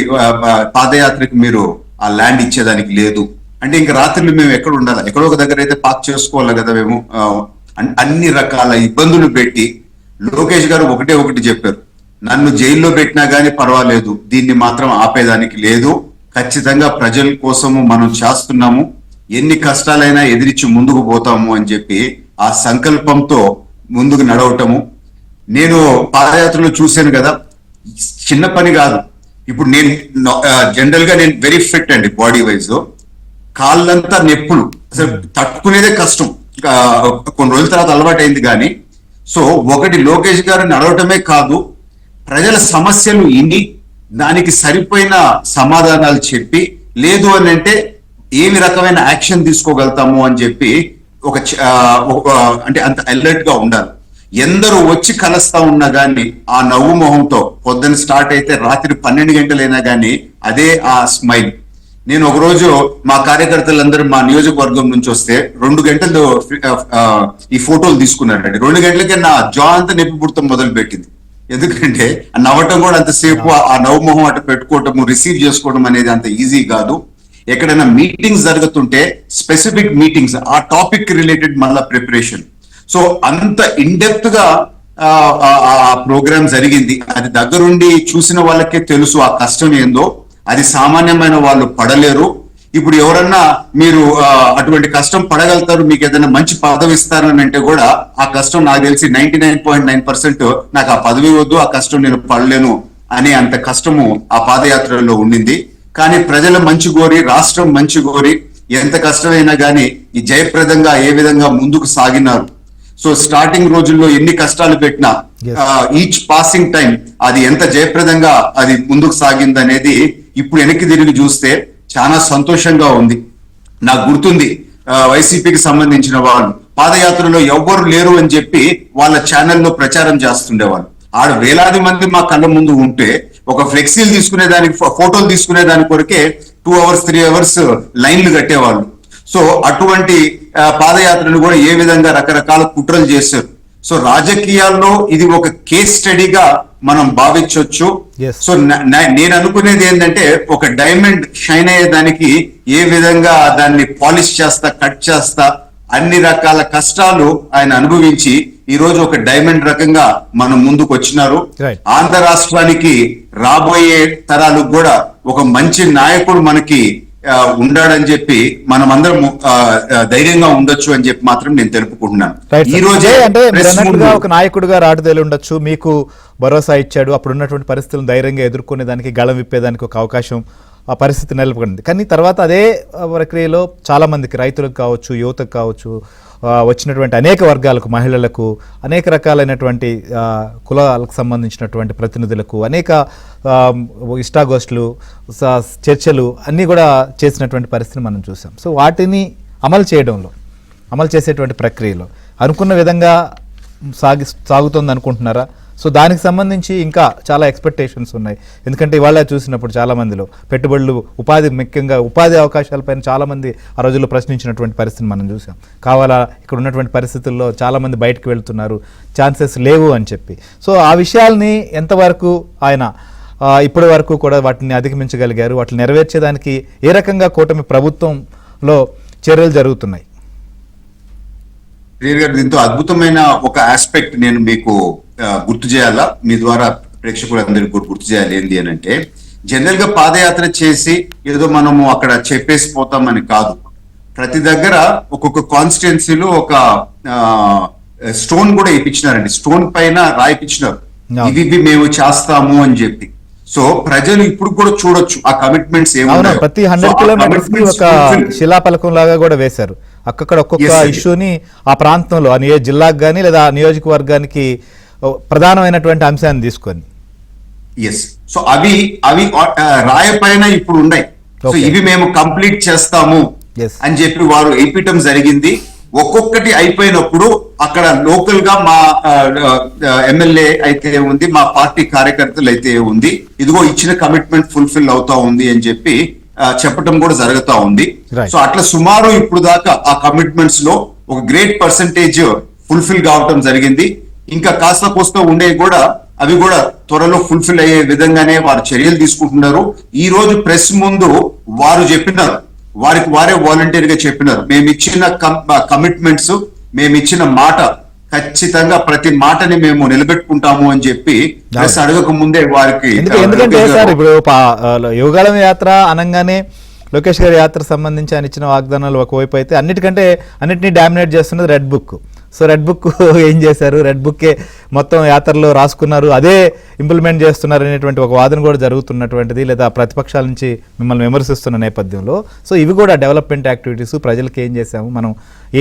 పాదయాత్రకి మీరు ఆ ల్యాండ్ ఇచ్చేదానికి లేదు అంటే ఇంకా రాత్రులు మేము ఎక్కడ ఉండాలి, ఎక్కడో ఒక దగ్గర అయితే పార్క్ చేసుకోవాలి కదా మేము. అన్ని రకాల ఇబ్బందులు పెట్టి లోకేష్ గారు ఒకటి చెప్పారు, నన్ను జైల్లో పెట్టినా గానీ పర్వాలేదు, దీన్ని మాత్రం ఆపేదానికి లేదు, ఖచ్చితంగా ప్రజల కోసము మనం చేస్తున్నాము, ఎన్ని కష్టాలైనా ఎదిరించి ముందుకు పోతాము అని చెప్పి ఆ సంకల్పంతో ముందుకు నడవటము. నేను పాదయాత్రలో చూశాను కదా, చిన్న పని కాదు. ఇప్పుడు నేను జనరల్ గా నేను వెరీ ఫిట్ అండి బాడీ వైజ్, కాళ్ళంతా నొప్పులు, అసలు తట్టుకునేదే కష్టం. కొన్ని రోజుల తర్వాత అలవాటు అయింది కానీ. సో ఒకటి లోకేష్ గారు నడవటమే కాదు, ప్రజల సమస్యలు ఇన్ని దానికి సరిపోయిన సమాధానాలు చెప్పి, లేదు అని అంటే ఏమి రకమైన యాక్షన్ తీసుకోగలుగుతాము అని చెప్పి అంటే అంత అలర్ట్ గా ఉండాలి. ఎందరూ వచ్చి కలుస్తా ఉన్నా గానీ ఆ నవ్వు మొహంతో పొద్దున్న స్టార్ట్ అయితే రాత్రి 12 గంటలైనా గానీ అదే ఆ స్మైల్. నేను ఒకరోజు మా కార్యకర్తలందరూ మా నియోజకవర్గం నుంచి వస్తే 2 గంటలు ఈ ఫోటోలు తీసుకున్నారండి. 2 గంటలకే నా జా అంతా నొప్పి పుడతాం మొదలు పెట్టింది. ఎందుకంటే ఆ నవ్వటం కూడా అంతసేపు ఆ నవ్వు మొహం అటు పెట్టుకోవటము, రిసీవ్ చేసుకోవడం అనేది అంత ఈజీ కాదు. ఎక్కడైనా మీటింగ్స్ జరుగుతుంటే స్పెసిఫిక్ మీటింగ్స్, ఆ టాపిక్ రిలేటెడ్ మళ్ళా ప్రిపరేషన్. సో అంత ఇన్డెప్త్ గా ఆ ప్రోగ్రామ్ జరిగింది. అది దగ్గరుండి చూసిన వాళ్ళకే తెలుసు ఆ కష్టం ఏందో. అది సామాన్యమైన వాళ్ళు పడలేరు. ఇప్పుడు ఎవరన్నా మీరు అటువంటి కష్టం పడగలుగుతారు, మీకు ఏదైనా మంచి పదవి ఇస్తారని అంటే కూడా ఆ కష్టం నాకు తెలిసి 99.9% నాకు ఆ పదవి వద్దు, ఆ కష్టం నేను పడలేను అనే అంత కష్టము ఆ పాదయాత్రలో ఉండింది. కానీ ప్రజల మంచి కోరి, రాష్ట్రం మంచి కోరి ఎంత కష్టమైనా కానీ ఈ జయప్రదంగా ఏ విధంగా ముందుకు సాగినారు. సో స్టార్టింగ్ రోజుల్లో ఎన్ని కష్టాలు పెట్టినా ఈచ్ పాసింగ్ టైం అది ఎంత జయప్రదంగా అది ముందుకు సాగింది అనేది ఇప్పుడు వెనక్కి తిరిగి చూస్తే చాలా సంతోషంగా ఉంది. నాకు గుర్తుంది, వైసీపీకి సంబంధించిన వాళ్ళు పాదయాత్రలో ఎవ్వరు లేరు అని చెప్పి వాళ్ళ ఛానల్లో ప్రచారం చేస్తుండేవాళ్ళు. ఆడ వేలాది మంది మా కళ్ళ ముందు ఉంటే ఒక ఫ్లెక్సీలు తీసుకునే దానికి, ఫోటోలు తీసుకునే దాని కొరకే 2 hours 3 hours లైన్లు కట్టేవాళ్ళు. సో అటువంటి పాదయాత్రను కూడా ఏ విధంగా రకరకాల కుట్రలు చేశారు. సో రాజకీయాల్లో ఇది ఒక కేస్ స్టడీగా మనం భావించవచ్చు. సో నేను అనుకునేది ఏంటంటే ఒక డైమండ్ షైన్ అయ్యేదానికి ఏ విధంగా దాన్ని పాలిష్ చేస్తా, కట్ చేస్తా, అన్ని రకాల కష్టాలు ఆయన అనుభవించి ఈ రోజు ఒక డైమండ్ రకంగా మనం ముందుకు వచ్చినారు. ఆంధ్ర రాష్ట్రానికి రాబోయే తరాలకు కూడా ఒక మంచి నాయకుడు మనకి ఉండాడని చెప్పి మనం అందరం ధైర్యంగా ఉండొచ్చు అని చెప్పి మాత్రం నేను తెలుపుకుంటున్నాను. ఈ రోజే అంటే ఒక నాయకుడిగా రాటుదేలి ఉండొచ్చు, మీకు భరోసా ఇచ్చాడు, అప్పుడు ఉన్నటువంటి పరిస్థితులను ధైర్యంగా ఎదుర్కొనే దానికి, గళం విప్పేదానికి ఒక అవకాశం, ఆ పరిస్థితి నెలకొంది. కానీ తర్వాత అదే ప్రక్రియలో చాలా మందికి, రైతులకు కావచ్చు, యువతకు కావచ్చు, వచ్చినటువంటి అనేక వర్గాలకు, మహిళలకు, అనేక రకాలైనటువంటి కులాలకు సంబంధించినటువంటి ప్రతినిధులకు అనేక ఇష్టాగోష్ఠులు, చర్చలు అన్నీ కూడా చేసినటువంటి పరిస్థితిని మనం చూసాం. సో వాటిని అమలు చేసేటువంటి ప్రక్రియలో అనుకున్న విధంగా సాగుతుంది అనుకుంటున్నారా? సో దానికి సంబంధించి ఇంకా చాలా ఎక్స్పెక్టేషన్స్ ఉన్నాయి. ఎందుకంటే ఇవాళ చూసినప్పుడు చాలా మందిలో పెట్టుబడులు, ముఖ్యంగా ఉపాధి అవకాశాలపైన చాలామంది ఆ రోజుల్లో ప్రశ్నించినటువంటి పరిస్థితిని మనం చూసాం. కావాలా ఇక్కడ ఉన్నటువంటి పరిస్థితుల్లో చాలామంది బయటకు వెళ్తున్నారు, ఛాన్సెస్ లేవు అని చెప్పి. సో ఆ విషయాల్ని ఎంతవరకు ఆయన ఇప్పటి వరకు కూడా వాటిని అధిగమించగలిగారు? వాటిని నెరవేర్చేదానికి ఏ రకంగా కూటమి ప్రభుత్వంలో చర్యలు జరుగుతున్నాయి? దీంతో అద్భుతమైన ఒక ఆస్పెక్ట్ నేను మీకు గుర్తు చేయాలా, మీ ద్వారా ప్రేక్షకులందరికీ గుర్తు చేయాలి. ఏంటి అని అంటే, జనరల్ గా పాదయాత్ర చేసి ఏదో మనము అక్కడ చెప్పేసి పోతామని కాదు. ప్రతి దగ్గర ఒక్కొక్క కాన్స్టిట్యున్సీలో ఒక స్టోన్ కూడా ఇప్పించినారండి, స్టోన్ పైన రాయిపించినారు, ఇవి మేము చేస్తాము అని చెప్పి. సో ప్రజలు ఇప్పుడు కూడా చూడొచ్చు ఆ కమిట్మెంట్స్ ఏమన్నా. ప్రతి 100 కిలోమీటర్స్ కి ఒక శిలాఫలకం లాగా కూడా వేశారు. అక్కడ ఒక్కొక్క ఇష్యూని ఆ ప్రాంతంలో, ఆ జిల్లాకు కానీ లేదా నియోజకవర్గానికి ప్రధానమైనటువంటి అంశాన్ని తీసుకొని. ఎస్, సో అవి రాయ పైన ఇప్పుడు ఉన్నాయి. సో ఇవి మేము కంప్లీట్ చేస్తాము అని చెప్పి వారు వేయటం జరిగింది. ఒక్కొక్కటి అయిపోయినప్పుడు అక్కడ లోకల్ గా మా ఎమ్మెల్యే అయితే ఉంది, మా పార్టీ కార్యకర్తలు అయితే ఉంది, ఇదిగో ఇచ్చిన కమిట్మెంట్ ఫుల్ఫిల్ అవుతా ఉంది అని చెప్పి చెప్పటం కూడా జరుగుతా ఉంది. సో అట్లా సుమారు ఇప్పుడు దాకా ఆ కమిట్మెంట్స్ లో ఒక గ్రేట్ పర్సంటేజ్ ఫుల్ఫిల్ కావటం జరిగింది. ఇంకా కాస్త కోస్త ఉండేవి కూడా, అవి కూడా త్వరలో ఫుల్ఫిల్ అయ్యే విధంగానే వారు చర్యలు తీసుకుంటున్నారు. ఈ రోజు ప్రెస్ ముందు వారు చెప్పినారు, వారికి వారే వాలంటీర్ గా చెప్పినారు, మేము ఇచ్చిన కమిట్మెంట్స్, మేము ఇచ్చిన మాట, ఖచ్చితంగా ప్రతి మాటని మేము నిలబెట్టుకుంటాము అని చెప్పి ప్రెస్ అడగక ముందే వారికి. ఎందుకంటే సార్, ఇప్పుడు యువగాళం యాత్ర అనగానే లోకేష్ గారి యాత్ర సంబంధించి ఆయన ఇచ్చిన వాగ్దానాలు ఒకవైపు అయితే, అన్నిటినీ డామినేట్ చేస్తున్నది red book. So red book ఏం చేశారు? రెడ్ బుక్కే మొత్తం యాత్రలో రాసుకున్నారు, అదే ఇంప్లిమెంట్ చేస్తున్నారు అనేటువంటి ఒక వాదన కూడా జరుగుతున్నటువంటిది, లేదా ప్రతిపక్షాల నుంచి మిమ్మల్ని విమర్శిస్తున్న నేపథ్యంలో. సో ఇవి కూడా డెవలప్మెంట్ యాక్టివిటీస్, ప్రజలకు ఏం చేశాము, మనం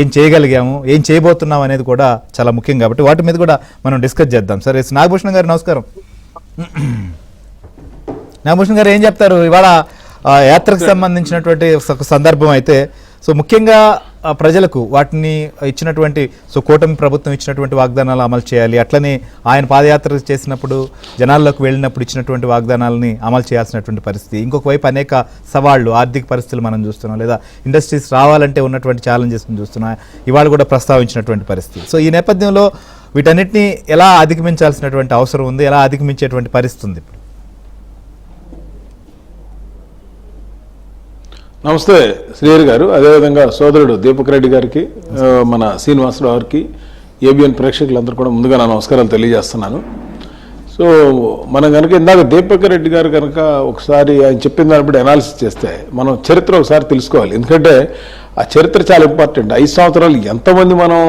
ఏం చేయగలిగాము, ఏం చేయబోతున్నాం అనేది కూడా చాలా ముఖ్యం. కాబట్టి వాటి మీద కూడా మనం డిస్కస్ చేద్దాం. సరే, నాగభూషణ్ గారు నమస్కారం. నాగభూషణ్ గారు ఏం చెప్తారు? ఇవాళ యాత్రకు సంబంధించినటువంటి సందర్భం అయితే, సో ముఖ్యంగా ప్రజలకు వాటిని ఇచ్చినటువంటి, సో కూటమి ప్రభుత్వం ఇచ్చినటువంటి వాగ్దానాలు అమలు చేయాలి, అట్లనే ఆయన పాదయాత్ర చేసినప్పుడు జనాల్లోకి వెళ్ళినప్పుడు ఇచ్చినటువంటి వాగ్దానాలని అమలు చేయాల్సినటువంటి పరిస్థితి. ఇంకొక వైపు అనేక సవాళ్లు, ఆర్థిక పరిస్థితులు మనం చూస్తున్నాం, లేదా ఇండస్ట్రీస్ రావాలంటే ఉన్నటువంటి ఛాలెంజెస్ చూస్తున్నాం, ఇవాళ కూడా ప్రస్తావించినటువంటి పరిస్థితి. సో ఈ నేపథ్యంలో వీటన్నిటిని ఎలా అధిగమించాల్సినటువంటి అవసరం ఉంది, ఎలా అధిగమించేటువంటి పరిస్థితి ఉంది? నమస్తే శ్రీహరి గారు, అదేవిధంగా సోదరుడు దీపక్ రెడ్డి గారికి, మన శ్రీనివాసరావు గారికి, ఏబిఎన్ ప్రేక్షకులందరూ కూడా ముందుగా నా నమస్కారాలు తెలియజేస్తున్నాను. సో మనం కనుక ఇందాక దీపక్ రెడ్డి గారు కనుక ఒకసారి ఆయన చెప్పిన దాన్ని బట్టి అనాలిసిస్ చేస్తే మనం చరిత్ర ఒకసారి తెలుసుకోవాలి. ఎందుకంటే ఆ చరిత్ర చాలా ఇంపార్టెంట్. 5 సంవత్సరాలు ఎంతమంది మనం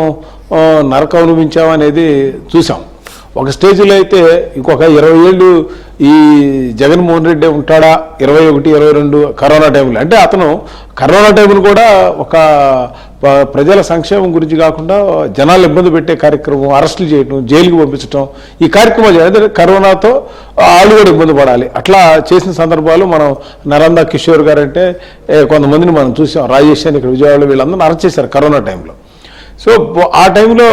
నరకం అనుభవించామనేది చూసాం. ఒక స్టేజ్లో అయితే ఇంకొక 20 ఏళ్ళు ఈ జగన్మోహన్ రెడ్డి ఉంటాడా, 21, 22 కరోనా టైంలో. అంటే అతను కరోనా టైంలో కూడా ఒక ప్రజల సంక్షేమం గురించి కాకుండా జనాలు ఇబ్బంది పెట్టే కార్యక్రమం, అరెస్టులు చేయటం, జైలుకి పంపించడం, ఈ కార్యక్రమాలు అంటే కరోనాతో వాళ్ళు కూడా ఇబ్బంది పడాలి, అట్లా చేసిన సందర్భాలు మనం నరందా కిషోర్ గారు అంటే కొంతమందిని మనం చూసాం. రాజేష్ అని ఇక్కడ విజయవాడలో వీళ్ళందరూ అరెస్ట్ చేశారు కరోనా టైంలో. సో ఆ టైంలో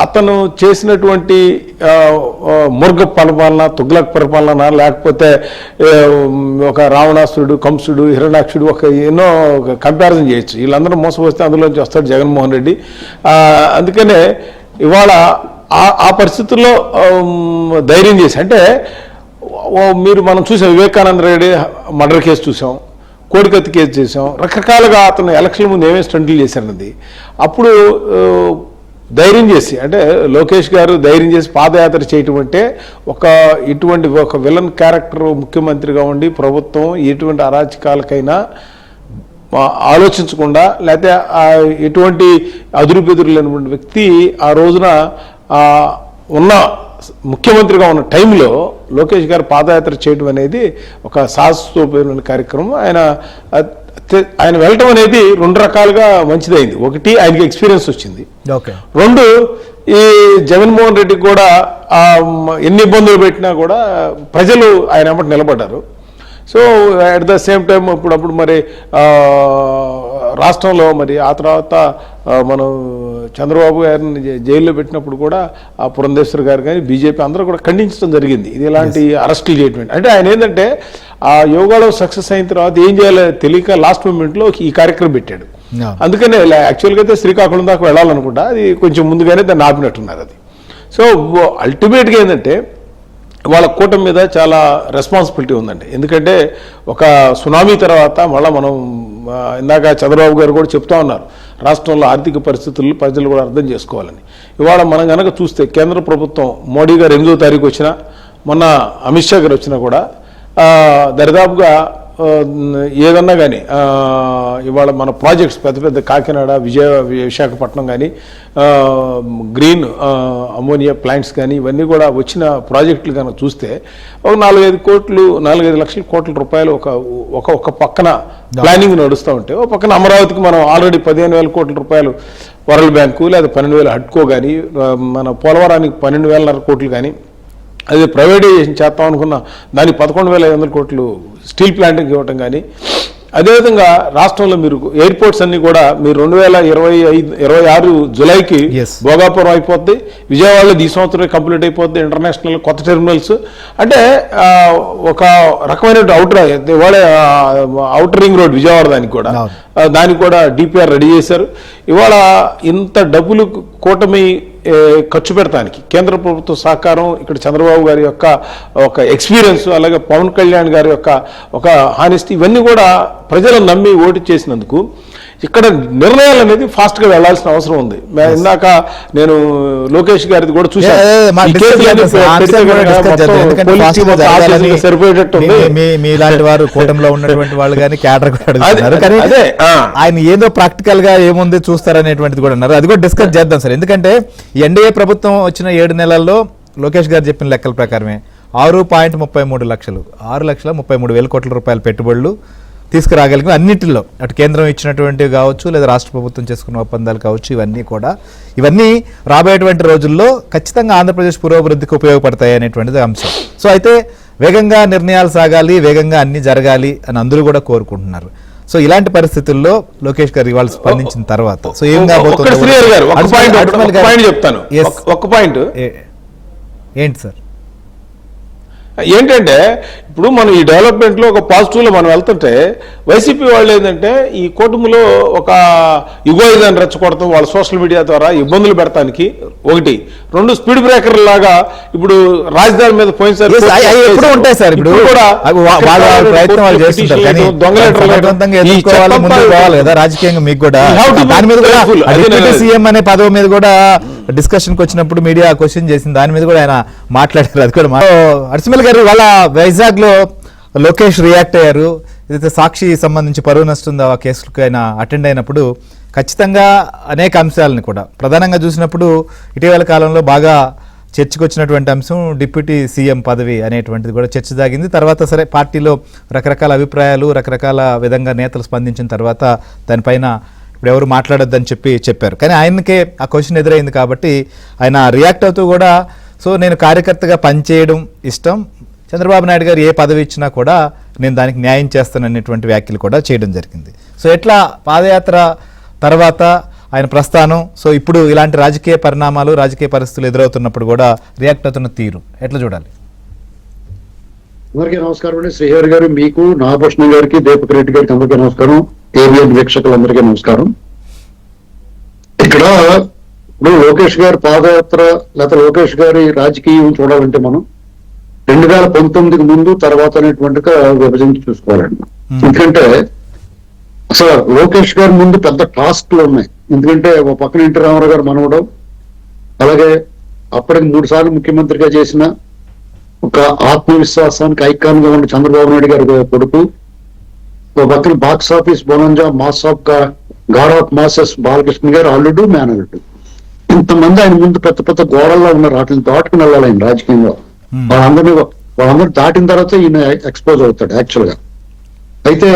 అతను చేసినటువంటి ముర్గ పరిపాలన, తుగ్లక్ పరిపాలన, లేకపోతే ఒక రావణాసురుడు, కంసుడు, హిరణాక్షుడు, ఎన్నో కంపారిజన్ చేయొచ్చు. వీళ్ళందరూ మోసపోస్తే అందులోంచి వస్తాడు జగన్మోహన్ రెడ్డి. అందుకనే ఇవాళ ఆ పరిస్థితుల్లో ధైర్యం చేసి, అంటే మనం చూసాం వివేకానంద రెడ్డి మర్డర్ కేసు చూసాం, కోడికత్తి కేసు చేసాం, రకరకాలుగా అతను ఎలక్షన్ ముందు ఏమేమి స్టంట్లు చేశారన్నది. అప్పుడు ధైర్యం చేసి, అంటే లోకేష్ గారు ధైర్యం చేసి పాదయాత్ర చేయటం అంటే ఇటువంటి ఒక విలన్ క్యారెక్టర్ ముఖ్యమంత్రిగా ఉండి ప్రభుత్వం ఎటువంటి అరాచకాలకైనా ఆలోచించకుండా, లేకపోతే ఎటువంటి అదురుబెదురు లేనటువంటి వ్యక్తి ఆ రోజున ఉన్న ముఖ్యమంత్రిగా ఉన్న టైంలో లోకేష్ గారు పాదయాత్ర చేయడం అనేది ఒక సాహసోపేతమైన కార్యక్రమం. ఆయన ఆయన వెళ్ళటం అనేది రెండు రకాలుగా మంచిదైంది. ఒకటి, ఆయనకి ఎక్స్పీరియన్స్ వచ్చింది. ఓకే. రెండు, ఈ జగన్మోహన్ రెడ్డికి కూడా ఎన్ని ఇబ్బందులు పెట్టినా కూడా ప్రజలు ఆయన వెంబడి నిలబడ్డారు. So at the same time ఇప్పుడు మరి రాష్ట్రంలో మరి ఆ తర్వాత మనం చంద్రబాబు గారిని జైల్లో పెట్టినప్పుడు కూడా ఆ పురంధేశ్వర్ గారు కానీ బీజేపీ అందరూ కూడా ఖండించడం జరిగింది. ఇది ఇలాంటి అరెస్టులు చేయటం అంటే ఆయన ఏంటంటే ఆ యోగాలో సక్సెస్ అయిన తర్వాత ఏం చేయాలో తెలియక లాస్ట్ మూమెంట్లో ఈ కార్యక్రమం పెట్టాడు. అందుకనే యాక్చువల్గా అయితే శ్రీకాకుళం దాకా వెళ్ళాలనుకుంటా, అది కొంచెం ముందుగానే దాన్ని ఆపినట్టున్నారు. అది సో అల్టిమేట్గా ఏంటంటే వాళ్ళ కూటమి మీద చాలా రెస్పాన్సిబిలిటీ ఉందండి. ఎందుకంటే ఒక సునామీ తర్వాత మళ్ళీ మనం ఇందాక చంద్రబాబు గారు కూడా చెప్తా ఉన్నారు, రాష్ట్రంలో ఆర్థిక పరిస్థితులు ప్రజలు కూడా అర్థం చేసుకోవాలని. ఇవాళ మనం కనుక చూస్తే కేంద్ర ప్రభుత్వం మోడీ గారు 8వ తారీఖు వచ్చినా, మొన్న అమిత్ షా గారు వచ్చినా కూడా దరిదాపుగా ఏదన్నా కానీ ఇవాళ మన ప్రాజెక్ట్స్ పెద్ద పెద్ద కాకినాడ, విశాఖపట్నం కానీ గ్రీన్ అమోనియా ప్లాంట్స్ కానీ ఇవన్నీ కూడా వచ్చిన ప్రాజెక్టులు కనుక చూస్తే ఒక 4-5 లక్షల కోట్ల రూపాయలు ఒక పక్కన ప్లానింగ్ నడుస్తూ ఉంటే, ఒక పక్కన అమరావతికి మనం ఆల్రెడీ 15,000 కోట్ల రూపాయలు వరల్డ్ బ్యాంకు లేదా 12,000 హడ్కో కానీ, మన పోలవరానికి 12,500 కోట్లు కానీ, అది ప్రైవేటైజేషన్ చేస్తాం అనుకున్న దానికి 11,500 కోట్లు స్టీల్ ప్లాంట్కి ఇవ్వటం కానీ, అదేవిధంగా రాష్ట్రంలో మీరు ఎయిర్పోర్ట్స్ అన్ని కూడా మీరు 2026 జూలైకి భోగాపురం అయిపోద్ది, విజయవాడలో ఈ సంవత్సరం కంప్లీట్ అయిపోద్ది, ఇంటర్నేషనల్ కొత్త టెర్మినల్స్. అంటే ఒక రకమైన అవుటర్ రింగ్ రోడ్ విజయవాడ దానికి కూడా డిపిఆర్ రెడీ చేశారు. ఇవాళ ఇంత డబ్బులు కూటమి ఖర్చు పెడతానికి కేంద్ర ప్రభుత్వ సహకారం, ఇక్కడ చంద్రబాబు గారి యొక్క ఒక ఎక్స్పీరియన్స్, అలాగే పవన్ కళ్యాణ్ గారి యొక్క ఒక హానెస్టీ, ఇవన్నీ కూడా ప్రజలను నమ్మి ఓటు చేసినందుకు ఇక్కడ నిర్ణయాలు అనేది ఫాస్ట్ గా వెళ్లాల్సిన అవసరం ఉంది. ఇందాక నేను లోకేష్ గారిది కూడా చూసాను, సరిపోయేటట్టుంది. మీలాంటి వారు కూటమిలో ఉన్నటువంటి వాళ్ళు కానీ క్యాడర్ కూడా ఆయన ఏదో ప్రాక్టికల్ గా ఏముంది చూస్తారనేటువంటిది కూడా అన్నారు. అది కూడా డిస్కస్ చేద్దాం సార్. ఎందుకంటే ఎన్డీఏ ప్రభుత్వం వచ్చిన 7 నెలల్లో లోకేష్ గారు చెప్పిన లెక్కల ప్రకారమే 6.33 లక్షలు 6,33,000 కోట్ల రూపాయల పెట్టుబడులు తీసుకురాగలిగిన అన్నింటిలో, అటు కేంద్రం ఇచ్చినటువంటివి కావచ్చు లేదా రాష్ట్ర ప్రభుత్వం చేసుకున్న ఒప్పందాలు కావచ్చు, ఇవన్నీ రాబోయేటువంటి రోజుల్లో ఖచ్చితంగా ఆంధ్రప్రదేశ్ పురోభివృద్ధికి ఉపయోగపడతాయి అనేటువంటిది అంశం. సో అయితే వేగంగా నిర్ణయాలు సాగాలి, వేగంగా అన్ని జరగాలి అని అందరూ కూడా కోరుకుంటున్నారు. సో ఇలాంటి పరిస్థితుల్లో లోకేష్ గారు ఇవాళ స్పందించిన తర్వాత సో ఏం కాబోతుంది ఏంటి సార్? ఏంటంటే ఇప్పుడు మనం ఈ డెవలప్మెంట్లో ఒక పాజిటివ్లో మనం వెళ్తుంటే వైసీపీ వాళ్ళు ఏంటంటే ఈ కూటమిలో ఒక యుగోయిజాన్ని రెచ్చగొడతాం వాళ్ళ సోషల్ మీడియా ద్వారా ఇబ్బందులు పెడతానికి. 1, 2 స్పీడ్ బ్రేకర్ లాగా ఇప్పుడు రాజధాని మీద పోయినసారి ఉంటాయి సార్. ఇప్పుడు రాజకీయంగా మీకు కూడా దాని మీద కూడా సీఎం అనే పదవి మీద కూడా డిస్కషన్ కి వచ్చినప్పుడు మీడియా క్వశ్చన్ చేసింది, దాని మీద కూడా ఆయన మాట్లాడారు. అది కూడా అర్సిమల్ గారు వాళ్ళ వైజాగ్ లో లోకేష్ రియాక్ట్ అయ్యారు. ఏదైతే సాక్షి సంబంధించి పరువు నష్టం ఆ కేసులకు ఆయన అటెండ్ అయినప్పుడు ఖచ్చితంగా అనేక అంశాలను కూడా ప్రధానంగా చూసినప్పుడు ఇటీవల కాలంలో బాగా చర్చకు వచ్చినటువంటి అంశం డిప్యూటీ సీఎం పదవి అనేటువంటిది కూడా చర్చ సాగింది. తర్వాత సరే పార్టీలో రకరకాల అభిప్రాయాలు రకరకాల విధంగా నేతలు స్పందించిన తర్వాత దానిపైన ఇప్పుడు ఎవరు మాట్లాడొద్దని చెప్పారు. కానీ ఆయనకే ఆ క్వశ్చన్ ఎదురైంది కాబట్టి ఆయన రియాక్ట్ అవుతూ కూడా సో నేను కార్యకర్తగా పనిచేయడం ఇష్టం, చంద్రబాబు నాయుడు గారు ఏ పదవి ఇచ్చినా కూడా నేను దానికి న్యాయం చేస్తాననేటువంటి వ్యాఖ్యలు కూడా చేయడం జరిగింది. సో ఎట్లా పాదయాత్ర తర్వాత ఆయన ప్రస్థానం, సో ఇప్పుడు ఇలాంటి రాజకీయ పరిణామాలు రాజకీయ పరిస్థితులు ఎదురవుతున్నప్పుడు కూడా రియాక్ట్ అవుతున్న తీరు ఎట్లా చూడాలి? అందరికీ నమస్కారం అండి. శ్రీహరి గారు, మీకు, నాగభూషణం గారికి, దీపక్ రెడ్డి గారికి అందరికీ నమస్కారం. ఏబిఎన్ వీక్షకులందరికీ నమస్కారం. ఇక్కడ ఇప్పుడు లోకేష్ గారి పాదయాత్ర లేదా లోకేష్ గారి రాజకీయం చూడాలంటే మనం 2019కి ముందు తర్వాత అనేటువంటిగా విభజించి చూసుకోవాలండి. ఎందుకంటే అసలు లోకేష్ గారి ముందు పెద్ద టాస్క్లు ఉన్నాయి. ఎందుకంటే ఒక పక్కన ఎన్టీ రామారావు గారు మనవడం, అలాగే అప్పటికి 3 సార్లు ముఖ్యమంత్రిగా చేసిన ఒక ఆత్మవిశ్వాసానికి ఐకాన్ గా ఉన్న చంద్రబాబు నాయుడు గారి కొడుకు, ఒక పక్కన box office bonanza mass of God of masses Balakrishna గారు అల్లుడు మేనల్లుడు. ఇంతమంది ఆయన ముందు పెద్ద గోడల్లో ఉన్నారు. వాటిని దాటుకుని వెళ్ళాలి ఆయన రాజకీయంలో. వాళ్ళందరూ దాటిన తర్వాత ఈయన ఎక్స్పోజ్ అవుతాడు యాక్చువల్ గా. అయితే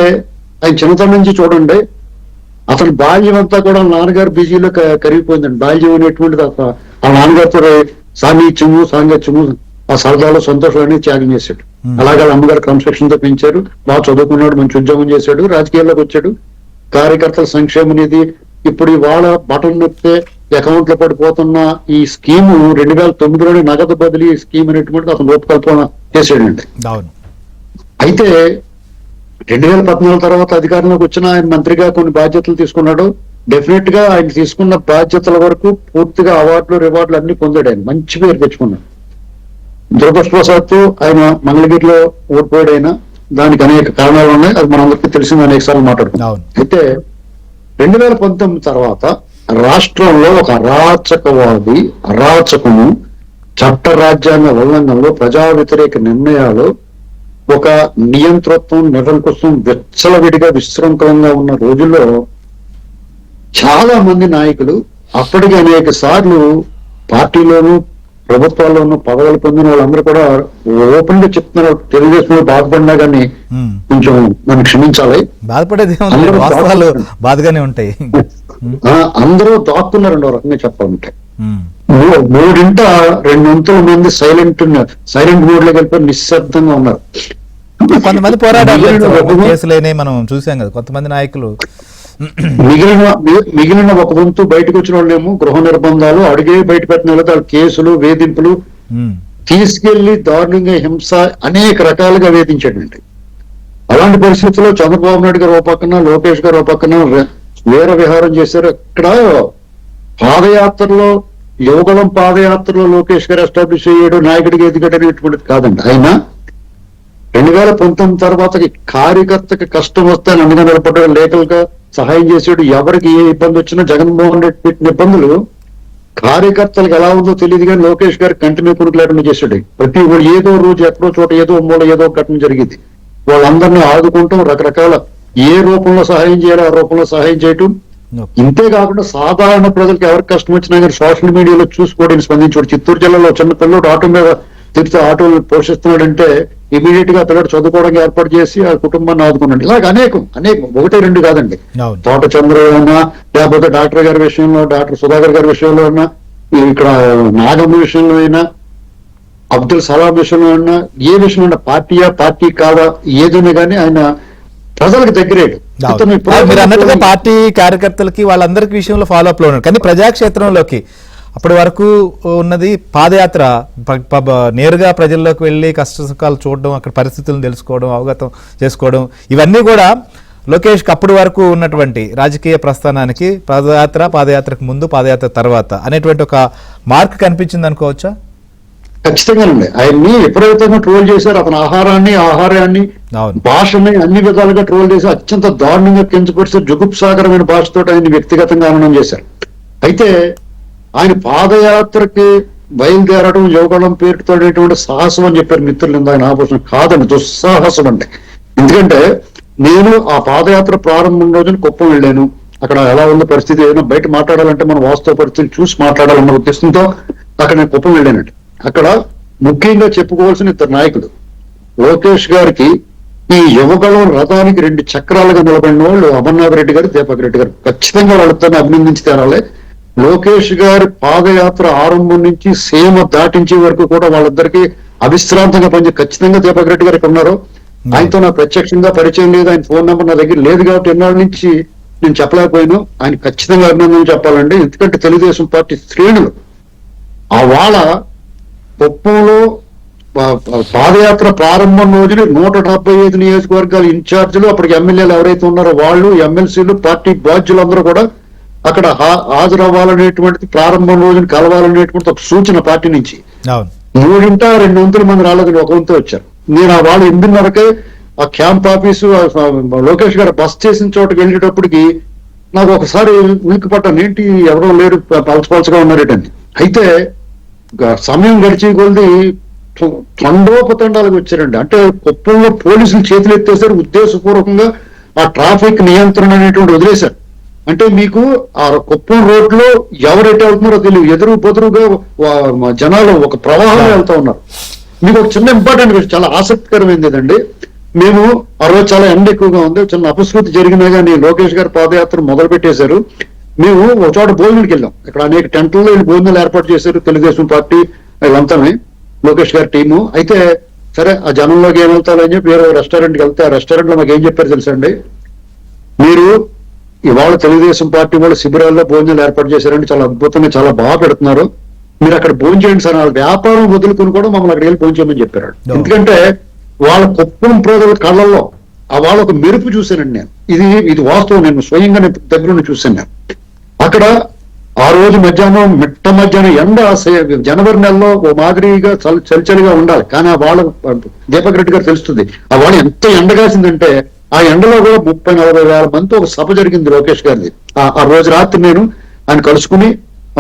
ఆయన చిన్నతనం నుంచి చూడండి, అతని బాల్యం అంతా కూడా నాన్నగారు బిజీలో కరిగిపోయిందండి. బాల్యం అనేటువంటిది ఆ నాన్నగారితో సాన్నిధ్యము సాంగత్యము ఆ సరదాలు సంతోషాలన్నీ త్యాగం చేశాడు. అలాగే అమ్మగారు క్రమశిక్షణతో పెంచారు, బాగా చదువుకున్నాడు, మంచి ఉద్యోగం చేశాడు, రాజకీయాల్లోకి వచ్చాడు. కార్యకర్తల సంక్షేమ నిధి, ఇప్పుడు ఇవాళ బటన్ నొక్కితే అకౌంట్ లో పడిపోతున్న ఈ స్కీము 2009లోనే నగదు బదిలీ స్కీమ్ అనేటువంటిది అతను రూపకల్పన చేశాడండి. అయితే 2014 తర్వాత అధికారంలోకి వచ్చిన ఆయన మంత్రిగా కొన్ని బాధ్యతలు తీసుకున్నాడు. డెఫినెట్ గా ఆయన తీసుకున్న బాధ్యతల వరకు పూర్తిగా అవార్డులు రివార్డులు అన్ని పొందాడు. ఆయన మంచి పేరు తెచ్చుకున్నాడు. దురదృష్టవశాత్తు ఆయన మంగళగిరిలో ఓడిపోయాడు. ఆయన దానికి అనేక కారణాలు ఉన్నాయి, అది మనందరికీ తెలిసింది, అనేక సార్లు మాట్లాడుకున్నాం. అయితే 2019 తర్వాత రాష్ట్రంలో ఒక అరాచకము చట్ట రాజ్యాంగ ఉల్లంఘనలు, ప్రజా వ్యతిరేక నిర్ణయాలు, ఒక నియంతృత్వం నిరంకుశం విచ్చలవిడిగా విశృంఖలంగా ఉన్న రోజుల్లో చాలా మంది నాయకులు అప్పటికి అనేక సార్లు పార్టీలోను ప్రభుత్వాల్లోనూ పదవులు పొందిన వాళ్ళందరూ కూడా ఓపెన్ గా చెప్తున్నారు, తెలుగుదేశంలో బాధపడినా కానీ కొంచెం నన్ను క్షమించాలి, బాధపడేది బాధగానే ఉంటాయి. అందరూ దాక్కున్నారండి. ఒక రకంగా చెప్పాలంటే 2/3 మంది సైలెంట్ మోడ్ లోకి వెళ్ళిపోయి నిశ్శబ్దంగా ఉన్నారు. కొంతమంది పోరాటాలు కేసులైనా మనం చూసాం కదా, కొంతమంది నాయకులు. మిగిలిన ఒక వంతు బయటకు వచ్చిన వాళ్ళేమో గృహ నిర్బంధాలు, అడిగే బయట పెట్టిన వాళ్ళ కేసులు, వేధింపులు, తీసుకెళ్లి దారుణంగా హింస అనేక రకాలుగా వేధించాడండి. అలాంటి పరిస్థితుల్లో చంద్రబాబు నాయుడు గారు ఓ పక్కన, లోకేష్ గారు ఓ పక్కన వీర విహారం చేశారు. ఇక్కడ పాదయాత్రలో, యువగళం పాదయాత్రలో లోకేష్ గారు ఎస్టాబ్లిష్ అయ్యాడు, నాయకుడికి ఎదిగడనేటువంటిది కాదండి. ఆయన 2019 తర్వాత కార్యకర్తకి కష్టం వస్తే అండగా నిలబడ్డాడు, లేఖలుగా సహాయం చేశాడు. ఎవరికి ఏ ఇబ్బంది వచ్చినా జగన్మోహన్ రెడ్డి పెట్టిన ఇబ్బందులు కార్యకర్తలకు ఎలా ఉందో తెలియదు కానీ లోకేష్ గారు కంటిన్యూ కొనుక్కు లేకుండా చేశాడు. ప్రతి ఏదో రోజు ఎక్కడో చోట ఏదో మూల ఏదో ఘటన జరిగింది. వాళ్ళందరినీ ఆదుకుంటాం, రకరకాల ఏ రూపంలో సహాయం చేయాలో ఆ రూపంలో సహాయం చేయటం. ఇంతే కాకుండా సాధారణ ప్రజలకు ఎవరికి కష్టం వచ్చినా కానీ సోషల్ మీడియాలో చూసుకోవడం స్పందించాడు. చిత్తూరు జిల్లాలో చిన్న పిల్లడు ఆటో మీద తిరిగితే ఆటోలు పోషిస్తున్నాడంటే ఇమీడియట్ గా పిల్లడు చదువుకోవడానికి ఏర్పాటు చేసి ఆ కుటుంబాన్ని ఆదుకున్నాడు. ఇలాగ అనేకం 1-2 కాదండి. తోట చంద్రబాబు అన్నా, లేకపోతే డాక్టర్ గారి విషయంలో, డాక్టర్ సుధాకర్ గారి విషయంలో అన్నా, ఇక్కడ నాగమ్మ విషయంలో అయినా, అబ్దుల్ సలాం విషయంలో అన్నా, ఏ విషయంలో అన్నా, పార్టీ కాదా ఏదైనా కానీ ఆయన ప్రజలకు దగ్గరేడు. మీరు అన్నట్టుగా పార్టీ కార్యకర్తలకి వాళ్ళందరికీ విషయంలో ఫాలో అప్ లో ఉన్నారు. కానీ ప్రజాక్షేత్రంలోకి అప్పటి వరకు ఉన్నది పాదయాత్ర, నేరుగా ప్రజల్లోకి వెళ్ళి కష్ట సుఖాలు చూడడం, అక్కడ పరిస్థితులను తెలుసుకోవడం, అవగతం చేసుకోవడం, ఇవన్నీ కూడా లోకేష్కి అప్పటి వరకు ఉన్నటువంటి రాజకీయ ప్రస్థానానికి పాదయాత్రకు ముందు, పాదయాత్ర తర్వాత అనేటువంటి ఒక మార్క్ కనిపించింది అనుకోవచ్చా? ఖచ్చితంగానండి. ఆయన్ని ఎప్పుడైతే ట్రోల్ చేశారు, అతని ఆహారాన్ని భాషని అన్ని విధాలుగా ట్రోల్ చేసి అత్యంత దారుణంగా కించపరిచారు. జుగుప్సాకరమైన భాషతో ఆయన్ని వ్యక్తిగతంగా ఆనందం చేశారు. అయితే ఆయన పాదయాత్రకి బయలుదేరడం యువగళం పేరుతో సాహసం అని చెప్పారు మిత్రులు. ఆయన ఆభూషణం కాదండి, దుస్సాహసం అండి. ఎందుకంటే నేను ఆ పాదయాత్ర ప్రారంభం రోజున కుప్పం వెళ్ళాను. అక్కడ ఎలా ఉన్న పరిస్థితి, ఏదైనా బయట మాట్లాడాలంటే మనం వాస్తవ పరిస్థితి చూసి మాట్లాడాలన్న ఉద్దేశంతో అక్కడ నేను కుప్పం వెళ్ళానండి. అక్కడ ముఖ్యంగా చెప్పుకోవాల్సిన 2 నాయకులు. లోకేష్ గారికి ఈ యువగళం రథానికి 2 చక్రాలుగా నిలబడిన వాళ్ళు అమర్నాథ్ రెడ్డి గారు, దీపక్ రెడ్డి గారు. ఖచ్చితంగా వాళ్ళతో అభినందించి తీరాలి. లోకేష్ గారి పాదయాత్ర ఆరంభం నుంచి సీమ దాటించే వరకు కూడా వాళ్ళిద్దరికి అవిశ్రాంతంగా పనిచేసి, ఖచ్చితంగా దీపక్ రెడ్డి గారు ఉన్నారు. ఆయనతో నాకు ప్రత్యక్షంగా పరిచయం లేదు, ఆయన ఫోన్ నెంబర్ నా దగ్గర లేదు కాబట్టి ఎన్నాళ్ళ నుంచి నేను చెప్పలేకపోయాను. ఆయన ఖచ్చితంగా అభినందనలు చెప్పాలండి. ఎందుకంటే తెలుగుదేశం పార్టీ శ్రేణులు ఆ వాళ్ళ కుప్పంలో పాదయాత్ర ప్రారంభం రోజున 175 నియోజకవర్గాల ఇన్ఛార్జీలు, అప్పటికి ఎమ్మెల్యేలు ఎవరైతే ఉన్నారో వాళ్ళు, ఎమ్మెల్సీలు, పార్టీ బాధ్యులందరూ కూడా అక్కడ హాజరవ్వాలనేటువంటిది, ప్రారంభం రోజున కలవాలనేటువంటి ఒక సూచన పార్టీ నుంచి. 3/2 మంది రాలేదని 1 వంతు వచ్చారు. నేను ఆ వాళ్ళు 8:30కే ఆ క్యాంప్ ఆఫీసు లోకేష్ గారు బస్ చేసిన చోటుకి వెళ్ళేటప్పటికి నాకు ఒకసారి ఉనికి పట్టాను, ఏంటి ఎవరో లేరు, పలచపలచగా ఉన్నారేటండి. అయితే సమయం గడిచే కొద్ది తండోపతండాలకు వచ్చారండి. అంటే కుప్పంలో పోలీసులు చేతులు ఎత్తేసారు, ఉద్దేశపూర్వకంగా ఆ ట్రాఫిక్ నియంత్రణ అనేటువంటి వదిలేశారు. అంటే మీకు ఆ కుప్పం రోడ్లో ఎవరైతే వెళ్తున్నారో తెలియదు, ఎదురు బదురుగా జనాలు ఒక ప్రవాహంలో వెళ్తా ఉన్నారు. మీకు ఒక చిన్న ఇంపార్టెంట్ విషయం, చాలా ఆసక్తికరమైనది అండి. మేము ఆ రోజు చాలా ఎండ ఎక్కువగా ఉంది, చిన్న అపస్కృతి జరిగినా కానీ లోకేష్ గారు పాదయాత్ర మొదలు పెట్టేశారు. మేము ఒక చోట భోజనానికి వెళ్ళాం. ఇక్కడ అనేక టెంట్లలో వీళ్ళు భోజనాలు ఏర్పాటు చేశారు, తెలుగుదేశం పార్టీ వీళ్ళంతా, లోకేష్ గారి టీము. అయితే సరే ఆ జనంలోకి ఏం వెళ్తారని చెప్పి వేరే రెస్టారెంట్కి వెళ్తే, ఆ రెస్టారెంట్ లో మాకు ఏం చెప్పారు తెలుసండి, మీరు ఇవాళ తెలుగుదేశం పార్టీ వాళ్ళు శిబిరాల్లో భోజనాలు ఏర్పాటు చేశారంటే చాలా అద్భుతంగా చాలా బాగా పెడుతున్నారు, మీరు అక్కడ భోజనం చేయండి సార్. వాళ్ళ వ్యాపారం వదులుకుని కూడా మమ్మల్ని అక్కడ వెళ్ళి భోజనం చేయమని చెప్పారు. ఎందుకంటే వాళ్ళ కుప్పం ప్రజల కళ్ళల్లో ఆ వాళ్ళ ఒక మెరుపు చూశానండి నేను. ఇది వాస్తవం, నేను స్వయంగా దగ్గర చూశాను నేను. అక్కడ ఆ రోజు మధ్యాహ్నం మిట్ట మధ్యాహ్నం ఎండ జనవరి నెలలో ఓ మాదిరిగా చలిచలిగా ఉండాలి, కానీ ఆ వాళ్ళ దీపక్ రెడ్డి గారు తెలుస్తుంది ఆ వాళ్ళు ఎంత ఎండగాసిందంటే ఆ ఎండలో కూడా 30-40 వేల మందితో ఒక సభ జరిగింది లోకేష్ గారిది. ఆ రోజు రాత్రి నేను ఆయన కలుసుకుని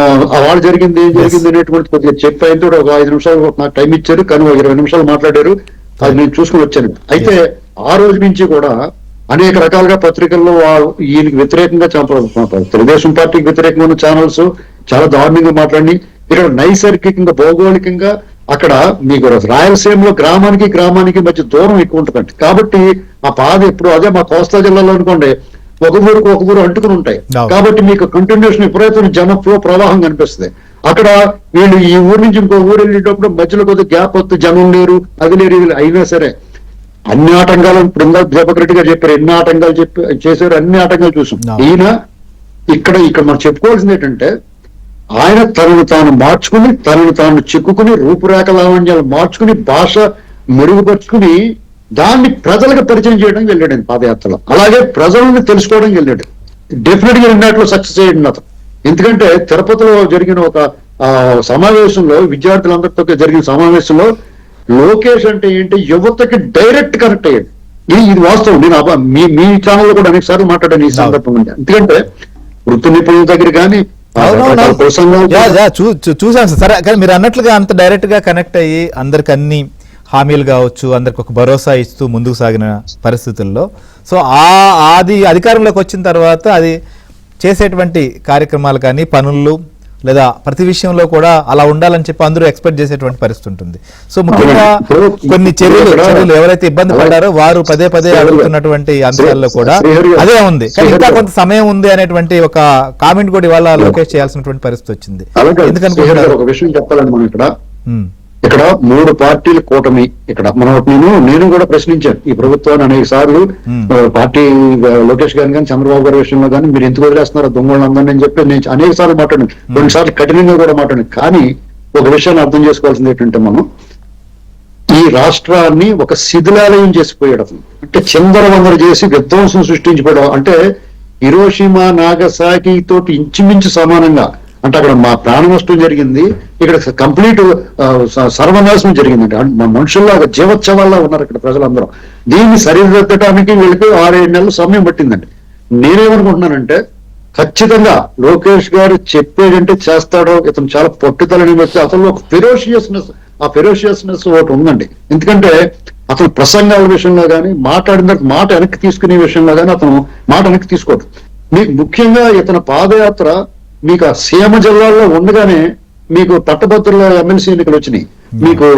ఆ వాళ్ళు జరిగింది ఏం జరిగింది అనేటువంటి కొద్దిగా చెప్పి ఆయనతో ఒక 5 నిమిషాలు నాకు టైం ఇచ్చారు, కానీ ఒక 20 నిమిషాలు మాట్లాడారు. అది నేను చూసుకుని వచ్చాను. అయితే ఆ రోజు నుంచి కూడా అనేక రకాలుగా పత్రికల్లో ఈయనకి వ్యతిరేకంగా తెలుగుదేశం పార్టీకి వ్యతిరేకంగా ఉన్న ఛానల్స్ చాలా దారుణంగా మాట్లాడి, ఇక్కడ నైసర్గికంగా భౌగోళికంగా అక్కడ మీకు రాయలసీమలో గ్రామానికి మధ్య దూరం ఎక్కువ ఉంటుందండి. కాబట్టి ఆ పాద ఎప్పుడు అదే మా కోస్తా జిల్లాలో అనుకోండి, ఒక ఊరు అంటుకుని ఉంటాయి. కాబట్టి మీకు కంటిన్యూషన్ విపరీతమైన జన ప్రవాహం కనిపిస్తుంది. అక్కడ వీళ్ళు ఈ ఊరు నుంచి ఇంకో ఊరు వెళ్ళేటప్పుడు మధ్యలో కొద్దిగా గ్యాప్ వస్తే జనం లేరు, అది లేరు, అయినా సరే అన్ని ఆటంకాలు ఇప్పుడు దీపక్ రెడ్డి గారు చెప్పారు, ఎన్ని ఆటంకాలు చేశారు, అన్ని ఆటంకాలు చూసాం. ఈయన ఇక్కడ మనం చెప్పుకోవాల్సింది ఏంటంటే, ఆయన తనను తాను మార్చుకుని, తనను తాను చిక్కుకుని, రూపురేఖ లావణ్యాలు మార్చుకుని, భాష మెరుగుపరుచుకుని దాన్ని ప్రజలకు పరిచయం చేయడానికి వెళ్ళాడు పాదయాత్రలో. అలాగే ప్రజలను తెలుసుకోవడానికి వెళ్ళాడు. డెఫినెట్ గా ఇన్నాట్లో సక్సెస్ అయ్యాడు అతను. ఎందుకంటే తిరుపతిలో జరిగిన ఒక సమావేశంలో, విద్యార్థులందరితో జరిగిన సమావేశంలో లోకేష్ అంటే ఏంటి యువతకి డైరెక్ట్ కనెక్ట్ అయ్యాడు. ఇది వాస్తవం. నేను మీ ఛానల్లో కూడా అనేక సార్లు మాట్లాడాను ఈ సందర్భం. ఎందుకంటే వృత్తి నిపుణుల దగ్గర కానీ చూసాను సరే, కానీ మీరు అన్నట్లుగా అంత డైరెక్ట్ గా కనెక్ట్ అయ్యి అందరికి అన్ని హామీలు కావచ్చు, అందరికి ఒక భరోసా ఇస్తూ ముందుకు సాగిన పరిస్థితుల్లో, సో అది అధికారంలోకి వచ్చిన తర్వాత అది చేసేటువంటి కార్యక్రమాలు కానీ పనులు లేదా ప్రతి విషయంలో కూడా అలా ఉండాలని చెప్పి అందరూ ఎక్స్పెక్ట్ చేసేటువంటి పరిస్థితి ఉంటుంది. సో ముఖ్యంగా కొన్ని చర్యలు ఎవరైతే ఇబ్బంది పడ్డారో వారు పదే అడుగుతున్నటువంటి అంశాల్లో కూడా అదే ఉంది. కానీ ఇంకా కొంత సమయం ఉంది అనేటువంటి ఒక కామెంట్ కూడా ఇవాళ లోకేష్ చేయాల్సినటువంటి పరిస్థితి వచ్చింది. ఎందుకంటే ఒక విషయం చెప్పాలని మనం ఇక్కడ 3 పార్టీల కూటమి. ఇక్కడ నేను కూడా ప్రశ్నించాను ఈ ప్రభుత్వాన్ని అనేక సార్లు. పార్టీ లోకేష్ గారిని కానీ చంద్రబాబు గారి విషయంలో కానీ మీరు ఎందుకు వదిలేస్తున్నారు దొంగలందరినీ అని చెప్పి నేను అనేక సార్లు మాట్లాడాను, 2 సార్లు కఠినంగా కూడా మాట్లాడాను. కానీ ఒక విషయాన్ని అర్థం చేసుకోవాల్సింది ఏంటంటే, మనం ఈ రాష్ట్రాన్ని ఒక శిథిలాలయం చేసిపోయాడు అతను. అంటే చిందరవందర చేసి విధ్వంసం సృష్టించిపోయాడు. అంటే హిరోషిమా నాగసాకి తోటి ఇంచుమించు సమానంగా, అంటే అక్కడ మా ప్రాణ నష్టం జరిగింది, ఇక్కడ కంప్లీట్ సర్వనాశనం జరిగిందండి. మనుషుల్లాగా జీవోత్సవాల్లో ఉన్నారు ఇక్కడ ప్రజలందరూ. దీన్ని సరిదిద్దడానికి వీళ్ళకి 6-7 నెలలు సమయం పట్టిందండి. నేనేమనుకుంటున్నానంటే, ఖచ్చితంగా లోకేష్ గారు చెప్పేదంటే చేస్తాడో, ఇతను చాలా పట్టుదలని బట్టి అతను ఒక ఫెరోషియస్నెస్ ఒకటి ఉందండి. ఎందుకంటే అతను ప్రసంగాల విషయంలో కానీ మాట్లాడిన తర్వాత మాట వెనక్కి తీసుకునే విషయంలో కానీ అతను మాట వెనక్కి తీసుకోడు. మీకు ముఖ్యంగా ఇతని పాదయాత్ర మీకు ఆ సీమ జిల్లాల్లో ఉండగానే మీకు పట్టభద్రుల ఎమ్మెల్సీ ఎన్నికలు వచ్చినాయి. మీకు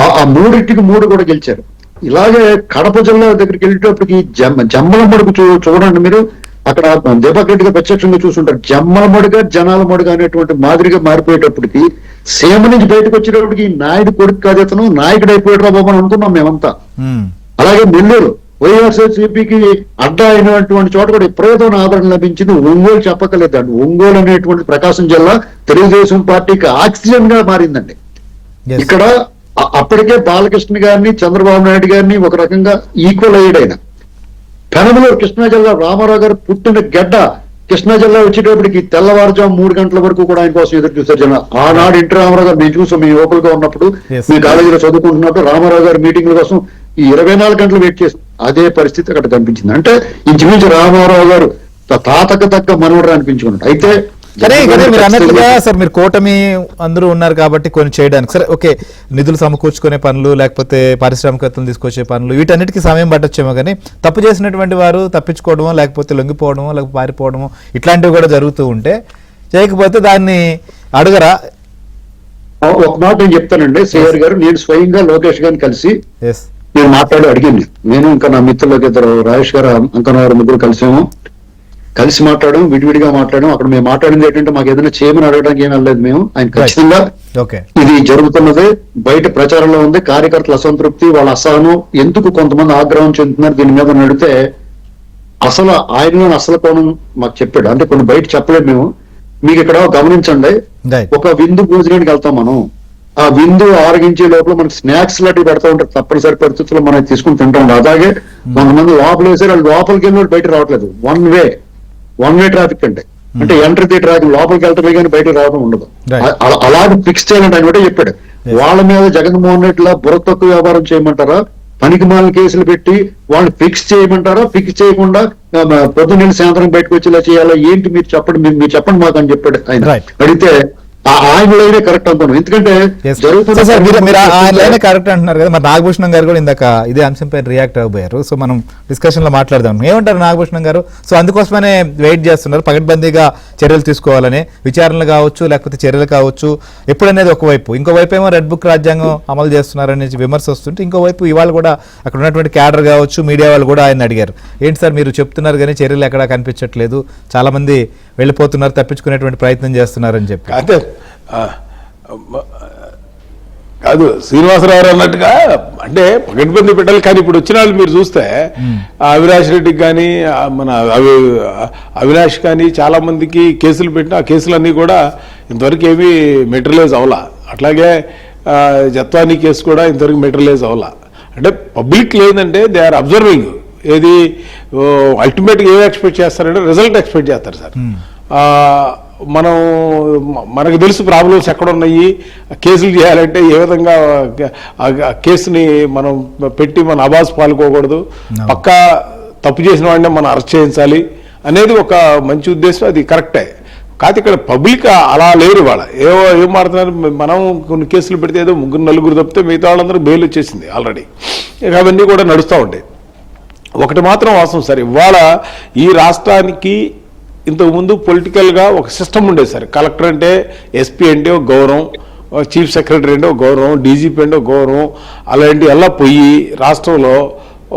ఆ 3 కూడా గెలిచారు. ఇలాగే కడప జిల్లా దగ్గరికి వెళ్ళేటప్పటికి జమ్మల మడుగు చూడండి మీరు. అక్కడ దీపక్ రెడ్డి గారు ప్రత్యక్షంగా చూసుంటారు. జమ్మల మడుగా జనాల మడుగా అనేటువంటి మాదిరిగా మారిపోయేటప్పటికి సీమ నుంచి బయటకు వచ్చేటప్పటికి నాయుడు కొడుకు కాదు ఇతను, నాయకుడు అయిపోయాడు బాబు అని అనుకున్నాం మేమంతా. అలాగే నెల్లూరు వైఎస్ఆర్సీపీకి అడ్డా అయినటువంటి చోట కూడా విపరీతమైన ఆదరణ లభించింది. ఒంగోలు చెప్పకలేదండి. ఒంగోలు అనేటువంటి ప్రకాశం జిల్లా తెలుగుదేశం పార్టీకి ఆక్సిజన్ గా మారిందండి. ఇక్కడ అప్పటికే బాలకృష్ణ గారిని చంద్రబాబు నాయుడు గారిని ఒక రకంగా ఈక్వల్ అయ్యాడు ఆయన. పెనమలూరు కృష్ణా జిల్లా రామారావు గారు పుట్టిన గడ్డ కృష్ణా జిల్లా వచ్చేటప్పటికి తెల్లవారుజాము 3 గంటల వరకు కూడా ఆయన కోసం ఎదురు చూస్తారు జనం. ఆనాడు ఎన్టీ రామారావు గారు మేము చూసాం, మీ యువకులుగా ఉన్నప్పుడు మీ కాలేజీలో చదువుకుంటున్నప్పుడు రామారావు గారి మీటింగ్ల కోసం ఈ 24 గంటలు వెయిట్ చేసి అదే పరిస్థితి అక్కడ కనిపించింది. అంటే ఇంచుమించు రామారావు గారు తాతకు తగ్గ మనవడు అనిపించుకున్నాడు. అయితే సరే మీరు అన్నట్లుగా సార్, మీరు కూటమి అందరూ ఉన్నారు కాబట్టి కొన్ని చేయడానికి సరే ఓకే, నిధులు సమకూర్చుకునే పనులు లేకపోతే పారిశ్రామికతలు తీసుకొచ్చే పనులు వీటన్నిటికీ సమయం పట్టొచ్చేమో, కానీ తప్పు చేసినటువంటి వారు తప్పించుకోవడమో లేకపోతే లొంగిపోవడమో లేకపోతే పారిపోవడమో ఇట్లాంటివి కూడా జరుగుతూ ఉంటే చేయకపోతే దాన్ని అడగరా? ఒక మాట నేను చెప్తానండి సిఆర్ గారు, నేను స్వయంగా లోకేష్ గారిని కలిసి నేను మాట్లాడి అడిగాను. నేను ఇంకా నా మిత్రులకి ఇద్దరు రాజేష్ గారు, అంకన్ గారు ముగ్గురు కలిసి మాట్లాడాం, విడివిడిగా మాట్లాడాం. అక్కడ మేము మాట్లాడింది ఏంటంటే మాకు ఏదైనా చేయమని అడగడానికి ఏం వెళ్ళలేదు మేము. ఆయన ఖచ్చితంగా ఇది జరుగుతున్నది, బయట ప్రచారంలో ఉంది, కార్యకర్తల అసంతృప్తి, వాళ్ళ అసహనం, ఎందుకు కొంతమంది ఆగ్రహం చెందుతున్నారు దీని మీద అడిగితే అసలు ఆయనలో అసలు కోణం మాకు చెప్పాడు. అంటే కొన్ని బయట చెప్పలేదు మేము. మీకు ఇక్కడ గమనించండి, ఒక విందు భోజనానికి వెళ్తాం మనం, ఆ విందు ఆరగించే లోపల మనకి స్నాక్స్ లాంటివి పెడతా ఉంటారు, తప్పనిసరి పరిస్థితుల్లో మనం తీసుకుని తింటాం. అలాగే కొంతమంది లోపల వేసారు, వాళ్ళు లోపలికి వెళ్ళి బయట రావట్లేదు. వన్ వే ట్రాఫిక్ అంటే ఎంట్రీ ది ట్రాక్, లోపలికి వెళ్తామే కానీ బయట రావడం ఉండదు. అలాగే ఫిక్స్ చేయాలంటే ఆయన ఒకటే చెప్పాడు, వాళ్ళ మీద జగన్మోహన్ రెడ్డిలా బుర్ర తక్కువ వ్యాపారం చేయమంటారా, పనికిమాలిన కేసులు పెట్టి వాళ్ళు ఫిక్స్ చేయమంటారా, ఫిక్స్ చేయకుండా పొద్దున్న సాయంత్రం బయటకు వచ్చేలా చేయాలా, ఏంటి మీరు చెప్పండి మాకు అని చెప్పాడు ఆయన. అడిగితే ఆయనలోనే కరెక్ట్ అనుకున్నాం, ఎందుకంటే ఆయనలోనే కరెక్ట్ అంటున్నారు కదా. మరి నాగభూషణం గారు కూడా ఇందాక ఇదే అంశంపై రియాక్ట్ అవ్వబోయారు. సో మనం డిస్కషన్ లో మాట్లాడదాం. ఏమంటారు నాగభూషణం గారు? సో అందుకోసమనే వెయిట్ చేస్తున్నారు, పకడ్బందీగా చర్యలు తీసుకోవాలని, విచారణలు కావచ్చు లేకపోతే చర్యలు కావచ్చు ఎప్పుడనేది ఒకవైపు, ఇంకోవైపు ఏమో రెడ్ బుక్ రాజ్యాంగం అమలు చేస్తున్నారని విమర్శ వస్తుంటే, ఇంకోవైపు ఇవాళ కూడా అక్కడ ఉన్నటువంటి క్యాడర్ కావచ్చు, మీడియా వాళ్ళు కూడా ఆయన అడిగారు, ఏంటి సార్ మీరు చెప్తున్నారు కానీ చర్యలు ఎక్కడా కనిపించట్లేదు, చాలా మంది వెళ్ళిపోతున్నారు, తప్పించుకునేటువంటి ప్రయత్నం చేస్తున్నారని చెప్పి. కాదు శ్రీనివాసరావు అన్నట్టుగా అంటే పకడ్బందీ పెట్టాలి. కానీ ఇప్పుడు వచ్చిన వాళ్ళు మీరు చూస్తే అవినాష్ రెడ్డికి కానీ మన అవినాష్ కానీ చాలా మందికి కేసులు పెట్టిన, ఆ కేసులన్నీ కూడా ఇంతవరకు ఏమీ మెటీరియలైజ్ అవ్వాల. అట్లాగే జత్వానీ కేసు కూడా ఇంతవరకు మెటీరియలైజ్ అవ్వాల. అంటే పబ్లిక్ లేదంటే దే ఆర్ అబ్జర్వింగ్. ఏది అల్టిమేట్గా ఏమి ఎక్స్పెక్ట్ చేస్తారంటే రిజల్ట్ ఎక్స్పెక్ట్ చేస్తారు సార్. మనకు తెలుసు ప్రాబ్లమ్స్ ఎక్కడ ఉన్నాయి, కేసులు చేయాలంటే ఏ విధంగా కేసుని మనం పెట్టి మన అబాస్ పాల్గొకూడదు, పక్కా తప్పు చేసిన వాడిని మనం అరెస్ట్ చేయించాలి అనేది ఒక మంచి ఉద్దేశం, అది కరెక్టే. కాదు ఇక్కడ పబ్లిక్ అలా లేరు. వాళ్ళ ఏం మాడుతున్నారు, మనం కొన్ని కేసులు పెడితే ఏదో 3-4 తప్పితే మిగతా వాళ్ళందరూ బెయిల్ వచ్చేసింది ఆల్రెడీ. ఇక అవన్నీ కూడా నడుస్తూ ఉంటాయి. ఒకటి మాత్రం వాస్తవం సార్, ఇవాళ ఈ రాష్ట్రానికి ఇంతకుముందు పొలిటికల్గా ఒక సిస్టమ్ ఉండేది సార్. కలెక్టర్ అంటే, ఎస్పీ అంటే ఒక గౌరవం, చీఫ్ సెక్రటరీ అంటే ఒక గౌరవం, డీజీపీ అంటే ఒక గౌరవం, అలాంటి ఎలా పోయి రాష్ట్రంలో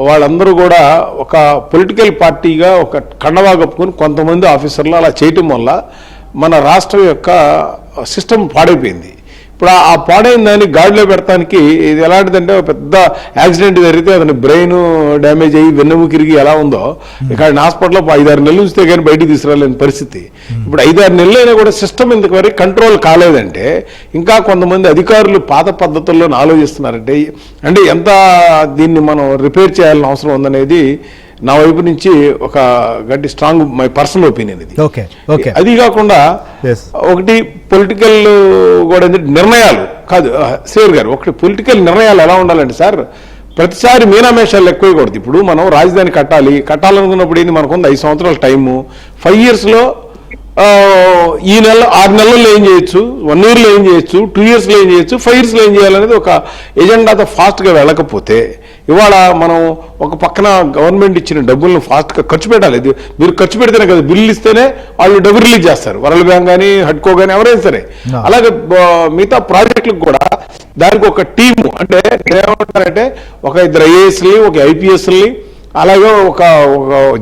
వాళ్ళందరూ కూడా ఒక పొలిటికల్ పార్టీగా ఒక కండవా కప్పుకొని కొంతమంది ఆఫీసర్లు అలా చేయటం వల్ల మన రాష్ట్రం యొక్క సిస్టమ్ పాడైపోయింది. ఇప్పుడు ఆ పాడైన దాన్ని గాడిలో పెడతానికి ఇది ఎలాంటిదంటే పెద్ద యాక్సిడెంట్ జరిగితే అతని బ్రెయిన్ డ్యామేజ్ అయ్యి వెన్నెముకిరిగి ఎలా ఉందో ఇక్కడ హాస్పిటల్లో 5-6 నెలలు ఉంచితే కానీ బయటికి తీసుకురాలేని పరిస్థితి. ఇప్పుడు 5-6 నెలలైనా కూడా సిస్టమ్ ఇంతవరకు కంట్రోల్ కాలేదంటే ఇంకా కొంతమంది అధికారులు పాత పద్ధతుల్లో ఆలోచిస్తున్నారంటే అంటే ఎంత దీన్ని మనం రిపేర్ చేయాల్సిన అవసరం ఉందనేది నా వైపు నుంచి ఒక గట్టి స్ట్రాంగ్ మై పర్సనల్ ఒపీనియన్ ఇది. అది కాకుండా ఒకటి పొలిటికల్ కూడా నిర్ణయాలు కాదు శ్రీర్ గారు, ఒకటి పొలిటికల్ నిర్ణయాలు ఎలా ఉండాలంటే సార్, ప్రతిసారి మీనామేషాలు ఎక్కువకూడదు. ఇప్పుడు మనం రాజధాని కట్టాలనుకున్నప్పుడు ఏంది, మనకుంది 5 సంవత్సరాల టైము, 5 yearsలో ఈ నెల 6 నెలల్లో ఏం చేయొచ్చు, 1 yearలో ఏం చేయొచ్చు, 2 yearsలో ఏం చేయొచ్చు, 5 yearsలో ఏం చేయాలనేది ఒక ఎజెండాతో ఫాస్ట్గా వెళ్ళకపోతే ఇవాళ మనం ఒక పక్కన గవర్నమెంట్ ఇచ్చిన డబ్బులను ఫాస్ట్గా ఖర్చు పెట్టాలి. మీరు ఖర్చు పెడితేనే కదా, బిల్లు ఇస్తేనే వాళ్ళు డబ్బు రిలీజ్ చేస్తారు, వరల్డ్ బ్యాంక్ కానీ హడ్కో కానీ ఎవరైనా సరే. అలాగే మిగతా ప్రాజెక్టులకు కూడా దానికి ఒక టీము, అంటే ఏమంటారంటే ఒక 2 IASని, ఒక IPSని, అలాగే ఒక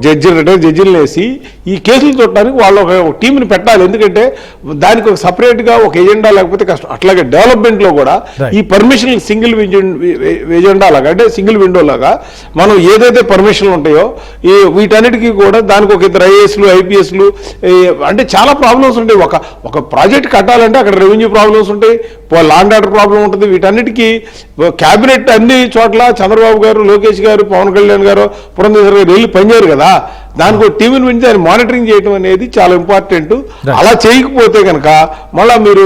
జడ్జిని వేసి ఈ కేసులు చూడటానికి వాళ్ళు ఒక టీంని పెట్టాలి. ఎందుకంటే దానికి ఒక సపరేట్గా ఒక ఎజెండా లేకపోతే కష్టం. అట్లాగే డెవలప్మెంట్లో కూడా ఈ పర్మిషన్ సింగిల్ ఎజెండా లాగా, అంటే సింగిల్ విండో లాగా మనం ఏదైతే పర్మిషన్లు ఉంటాయో ఈ వీటన్నిటికీ కూడా దానికి ఒక 2 IASలు, IPSలు, అంటే చాలా ప్రాబ్లమ్స్ ఉంటాయి. ఒక ప్రాజెక్ట్ కట్టాలంటే అక్కడ రెవెన్యూ ప్రాబ్లమ్స్ ఉంటాయి, లాండ్ ఆర్డర్ ప్రాబ్లం ఉంటుంది. వీటన్నిటికీ క్యాబినెట్ అన్ని చోట్ల చంద్రబాబు గారు, లోకేష్ గారు, పవన్ కళ్యాణ్ గారు, పురంధేశ్వర గారు వెళ్ళి పనిచేయరు కదా. దానికి ఒక టీంని పెంచి దాన్ని మానిటరింగ్ చేయడం అనేది చాలా ఇంపార్టెంట్. అలా చేయకపోతే కనుక మళ్ళీ మీరు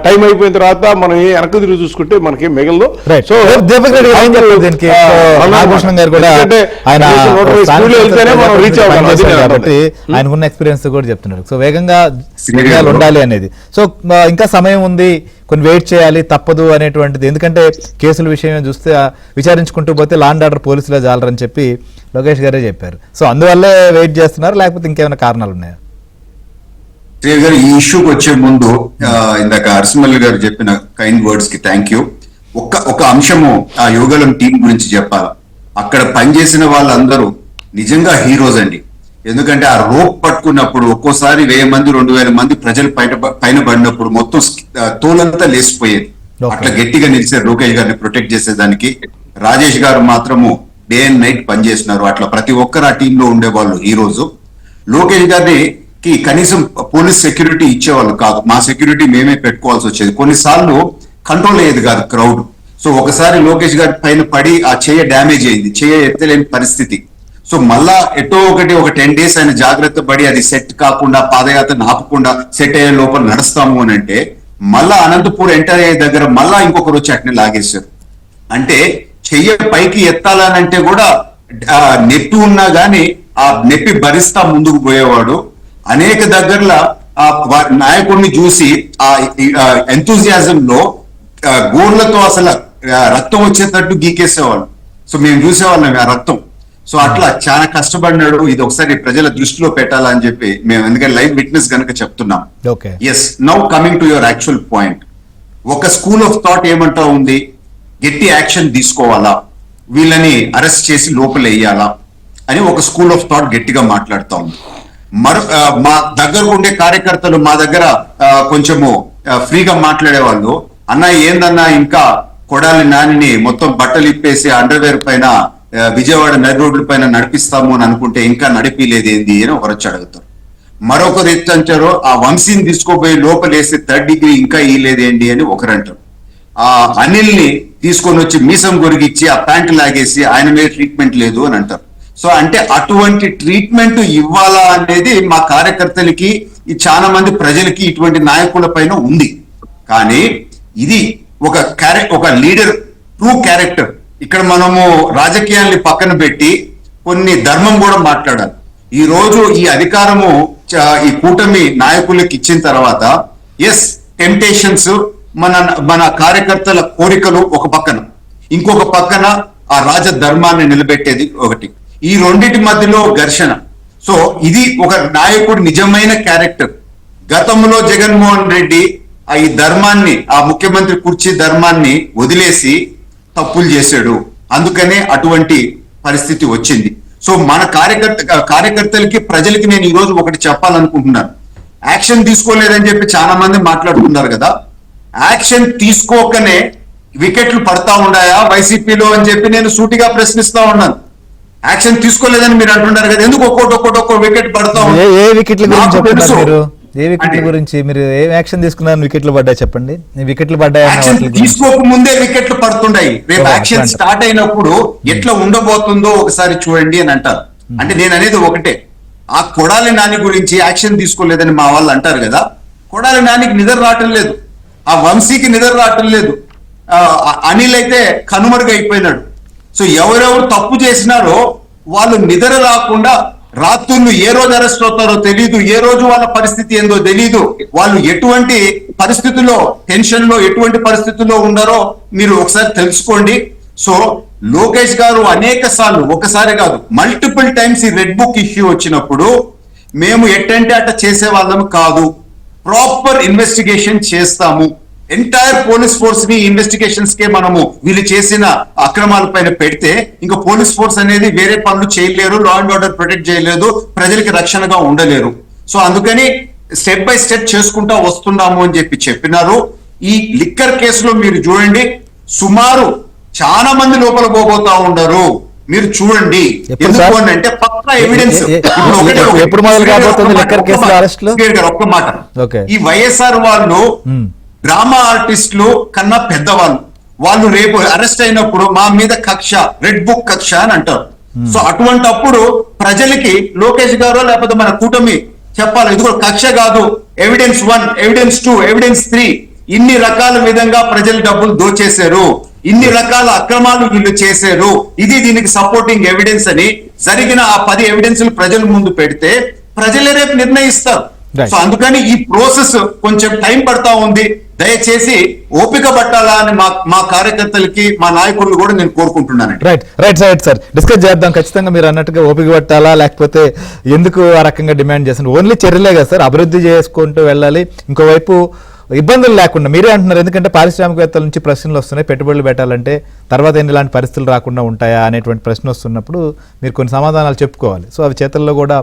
టైం అయిపోయిన తర్వాత మనం వెనక్కి తిరిగి చూసుకుంటే మనకి మిగలదు. సో ఆయనకున్న ఎక్స్పీరియన్స్ కూడా చెప్తున్నారు. సో వేగంగా ఉండాలి అనేది. సో ఇంకా సమయం ఉంది, కొన్ని వెయిట్ చేయాలి, తప్పదు అనేటువంటిది. ఎందుకంటే కేసుల విషయం చూస్తే విచారించుకుంటూ పోతే లాండ్ ఆర్డర్ పోలీసులే జాలరని చెప్పి లోకేష్ గారే చెప్పారు. సో అందువల్లే వెయిట్ చేస్తున్నారు, లేకపోతే ఇంకేమైనా కారణాలు ఉన్నాయా? శ్రీ గారు, ఈ ఇష్యూకి వచ్చే ముందు ఇందాక అర్సిమల్లి గారు చెప్పిన కైండ్ వర్డ్స్ కి థ్యాంక్ యూ. ఒక అంశము ఆ యోగలం టీం గురించి చెప్పాలి. అక్కడ పనిచేసిన వాళ్ళందరూ నిజంగా హీరోస్ అండి. ఎందుకంటే ఆ రోప్ పట్టుకున్నప్పుడు ఒక్కోసారి 1000 మంది 2000 మంది ప్రజలు పైన పడినప్పుడు మొత్తం తోలంతా లేచిపోయేది. అట్లా గట్టిగా నిలిచారు లోకేష్ గారిని ప్రొటెక్ట్ చేసేదానికి. రాజేష్ గారు మాత్రము డే అండ్ నైట్ పనిచేస్తున్నారు. అట్లా ప్రతి ఒక్కరు ఆ టీంలో ఉండేవాళ్ళు ఈ రోజు. లోకేష్ గారికి కనీసం పోలీస్ సెక్యూరిటీ ఇచ్చేవాళ్ళు కాదు, మా సెక్యూరిటీ మేమే పెట్టుకోవాల్సి వచ్చేది. కొన్నిసార్లు కంట్రోల్ అయ్యేది కాదు క్రౌడ్. సో ఒకసారి లోకేష్ గారి పైన పడి ఆ చెయ్య డ్యామేజ్ అయింది, చెయ్య ఎత్తలేని పరిస్థితి. సో మళ్ళా ఎటో ఒక 10 days ఆయన జాగ్రత్త పడి అది సెట్ కాకుండా పాదయాత్ర ఆపకుండా సెట్ అయ్యే లోపల నడుస్తాము అని అంటే మళ్ళా అనంతపూర్ ఎంటర్ అయ్యే దగ్గర మళ్ళా ఇంకొకరు వచ్చి అట్నే లాగేశారు. అంటే చెయ్య పైకి ఎత్తాలనంటే కూడా నెప్పి ఉన్నా గానీ ఆ నెప్పి భరిస్తా ముందుకు పోయేవాడు. అనేక దగ్గరలో ఆ నాయకుడిని చూసి ఆ ఎంతూజియాజం లో గోర్లతో అసలు రక్తం వచ్చేటట్టు గీకేసేవాళ్ళు. సో మేము చూసేవాళ్ళం ఆ రక్తం. సో అట్లా చాలా కష్టపడినాడు. ఇది ఒకసారి ప్రజల దృష్టిలో పెట్టాలని చెప్పి మేము ఎందుకంటే లైవ్ విట్నెస్ కనుక చెప్తున్నాం. Yes, now coming to your actual point. ఒక స్కూల్ ఆఫ్ థాట్ ఏమంటా ఉంది, గట్టి యాక్షన్ తీసుకోవాలా, వీళ్ళని అరెస్ట్ చేసి లోపల వేయాలా అని ఒక స్కూల్ ఆఫ్ థాట్ గట్టిగా మాట్లాడుతా ఉంది. మా దగ్గర ఉండే కార్యకర్తలు మా దగ్గర కొంచెము ఫ్రీగా మాట్లాడే వాళ్ళు, అన్న ఏందన్నా ఇంకా కొడాలి నానిని మొత్తం బట్టలు ఇప్పేసి అండర్వేర్ పైన విజయవాడ నడి రోడ్ల పైన నడిపిస్తాము అని అనుకుంటే ఇంకా నడిపిలేదేంది అని ఒకరు వచ్చి అడుగుతారు. మరొకరు ఎత్తంటారు ఆ వంశీని తీసుకోపోయి లోపలేసి 3rd degree ఇంకా ఇయ్యలేదేంటి అని ఒకరు అంటారు. ఆ అనిల్ని తీసుకొని వచ్చి మీసం గొరిగిచ్చి ఆ ప్యాంటు లాగేసి ఆయన మీద ట్రీట్మెంట్ లేదు అని అంటారు. సో అంటే అటువంటి ట్రీట్మెంట్ ఇవ్వాలా అనేది మా కార్యకర్తలకి చాలా మంది ప్రజలకి ఇటువంటి నాయకుల పైన ఉంది. కానీ ఇది ఒక లీడర్ ట్రూ క్యారెక్టర్. ఇక్కడ మనము రాజకీయాల్ని పక్కన పెట్టి కొన్ని ధర్మం కూడా మాట్లాడాలి. ఈ రోజు ఈ అధికారము ఈ కూటమి నాయకులకి ఇచ్చిన తర్వాత ఎస్ టెంప్టేషన్స్ మన కార్యకర్తల కోరికలు ఒక పక్కన, ఇంకొక పక్కన ఆ రాజధర్మాన్ని నిలబెట్టేది ఒకటి. ఈ రెండింటి మధ్యలో ఘర్షణ. సో ఇది ఒక నాయకుడు నిజమైన క్యారెక్టర్. గతంలో జగన్మోహన్ రెడ్డి ఈ ధర్మాన్ని, ఆ ముఖ్యమంత్రి కుర్చీ ధర్మాన్ని వదిలేసి తప్పులు చేశాడు. అందుకనే అటువంటి పరిస్థితి వచ్చింది. సో మన కార్యకర్తలకి ప్రజలకి నేను ఈ రోజు ఒకటి చెప్పాలనుకుంటున్నాను. యాక్షన్ తీసుకోలేదని చెప్పి చాలా మంది మాట్లాడుతున్నారు కదా. యాక్షన్ తీసుకోకనే వికెట్లు పడతా ఉన్నాయా వైసీపీలో అని చెప్పి నేను సూటిగా ప్రశ్నిస్తా ఉన్నాను. యాక్షన్ తీసుకోలేదని మీరు అంటున్నారు కదా, ఎందుకు ఒక్కొక్క వికెట్ పడతా ఏ వికెట్ల గురించి మీరు ఏం యాక్షన్ తీసుకున్నారు? వికెట్లు పడ్డాయి చెప్పండి. వికెట్లు పడ్డాయి తీసుకోక ముందే వికెట్లు పడుతున్నాయి. రేపు యాక్షన్ స్టార్ట్ అయినప్పుడు ఎట్లా ఉండబోతుందో ఒకసారి చూడండి అని అంటారు. అంటే నేను అనేది ఒకటే, ఆ కొడాలి నాని గురించి యాక్షన్ తీసుకోలేదని మా వాళ్ళు అంటారు కదా. కొడాలి నానికి నిద్ర రావటం లేదు, ఆ వంశీకి నిద్ర రావటం లేదు, అనిల్ అయితే కనుమరుగైపోయినాడు. సో ఎవరెవరు తప్పు చేసినారో వాళ్ళు నిద్ర రాకుండా రాత్రులు ఏ రోజు అరెస్ట్ అవుతారో తెలియదు, ఏ రోజు వాళ్ళ పరిస్థితి ఏందో తెలియదు, వాళ్ళు ఎటువంటి పరిస్థితుల్లో టెన్షన్ లో ఎటువంటి పరిస్థితుల్లో ఉన్నారో మీరు ఒకసారి తెలుసుకోండి. సో లోకేష్ గారు అనేక సార్లు, ఒకసారి కాదు మల్టిపుల్ టైమ్స్ ఈ రెడ్ బుక్ ఇష్యూ వచ్చినప్పుడు మేము ఎట్టంటే అట్ట చేసే వాళ్ళం కాదు, ప్రాపర్ ఇన్వెస్టిగేషన్ చేస్తాము. ఎంటైర్ పోలీస్ ఫోర్స్ ని ఇన్వెస్టిగేషన్స్ కే మనము వీళ్ళు చేసిన అక్రమాల పైన పెడితే ఇంకా పోలీస్ ఫోర్స్ అనేది వేరే పనులు చేయలేరు, లా అండ్ ఆర్డర్ ప్రొటెక్ట్ చేయలేదు, ప్రజలకి రక్షణగా ఉండలేరు. సో అందుకని స్టెప్ బై స్టెప్ చేసుకుంటా వస్తున్నాము అని చెప్పినారు. ఈ లిక్కర్ కేసులో మీరు చూడండి, సుమారు చాలా మంది లోపల పోబోతా ఉన్నారు. మీరు చూడండి, ఎందుకు అంటే పక్కా ఎవిడెన్స్. ఒక్క మాట, ఈ వైఎస్ఆర్ వాళ్ళు డ్రామా ఆర్టిస్టులు కన్నా పెద్దవాళ్ళు, వాళ్ళు రేపు అరెస్ట్ అయినప్పుడు మా మీద కక్ష, రెడ్ బుక్ కక్ష అని అంటారు. సో అటువంటి అప్పుడు ప్రజలకి లోకేష్ గారు లేకపోతే మన కూటమి చెప్పాలి, ఇదిగో కక్ష కాదు, ఎవిడెన్స్ 1, ఎవిడెన్స్ 2, ఎవిడెన్స్ 3, ఇన్ని రకాల విధంగా ప్రజలు డబ్బులు దోచేశారు, ఇన్ని రకాల అక్రమాలు వీళ్ళు చేశారు, ఇది దీనికి సపోర్టింగ్ ఎవిడెన్స్ అని జరిగిన ఆ 10 ఎవిడెన్స్లు ప్రజల ముందు పెడితే ప్రజలే రేపు నిర్ణయిస్తారు. సో అందుకని ఈ ప్రాసెస్ కొంచెం టైం పడతా ఉంది. దయచేసి ఓపిక పట్టాలా అని మా కార్యకర్తలకి, మా నాయకులు కూడా నేను కోరుకుంటున్నాను. రైట్ సార్, డిస్కస్ చేద్దాం. ఖచ్చితంగా మీరు అన్నట్టుగా ఓపిక పట్టాలా, లేకపోతే ఎందుకు ఆ రకంగా డిమాండ్ చేస్తున్నారు? ఓన్లీ చర్యలే కదా సార్, అభివృద్ధి చేసుకుంటూ వెళ్ళాలి. ఇంకోవైపు ఇబ్బందులు లేకుండా మీరే అంటున్నారు, ఎందుకంటే పారిశ్రామికవేత్తల నుంచి ప్రశ్నలు వస్తున్నాయి, పెట్టుబడులు పెట్టాలంటే తర్వాత ఇలాంటి పరిస్థితులు రాకుండా ఉంటాయా అనేటువంటి ప్రశ్న వస్తున్నప్పుడు మీరు కొన్ని సమాధానాలు చెప్పుకోవాలి. సో అవి చేతల్లో కూడా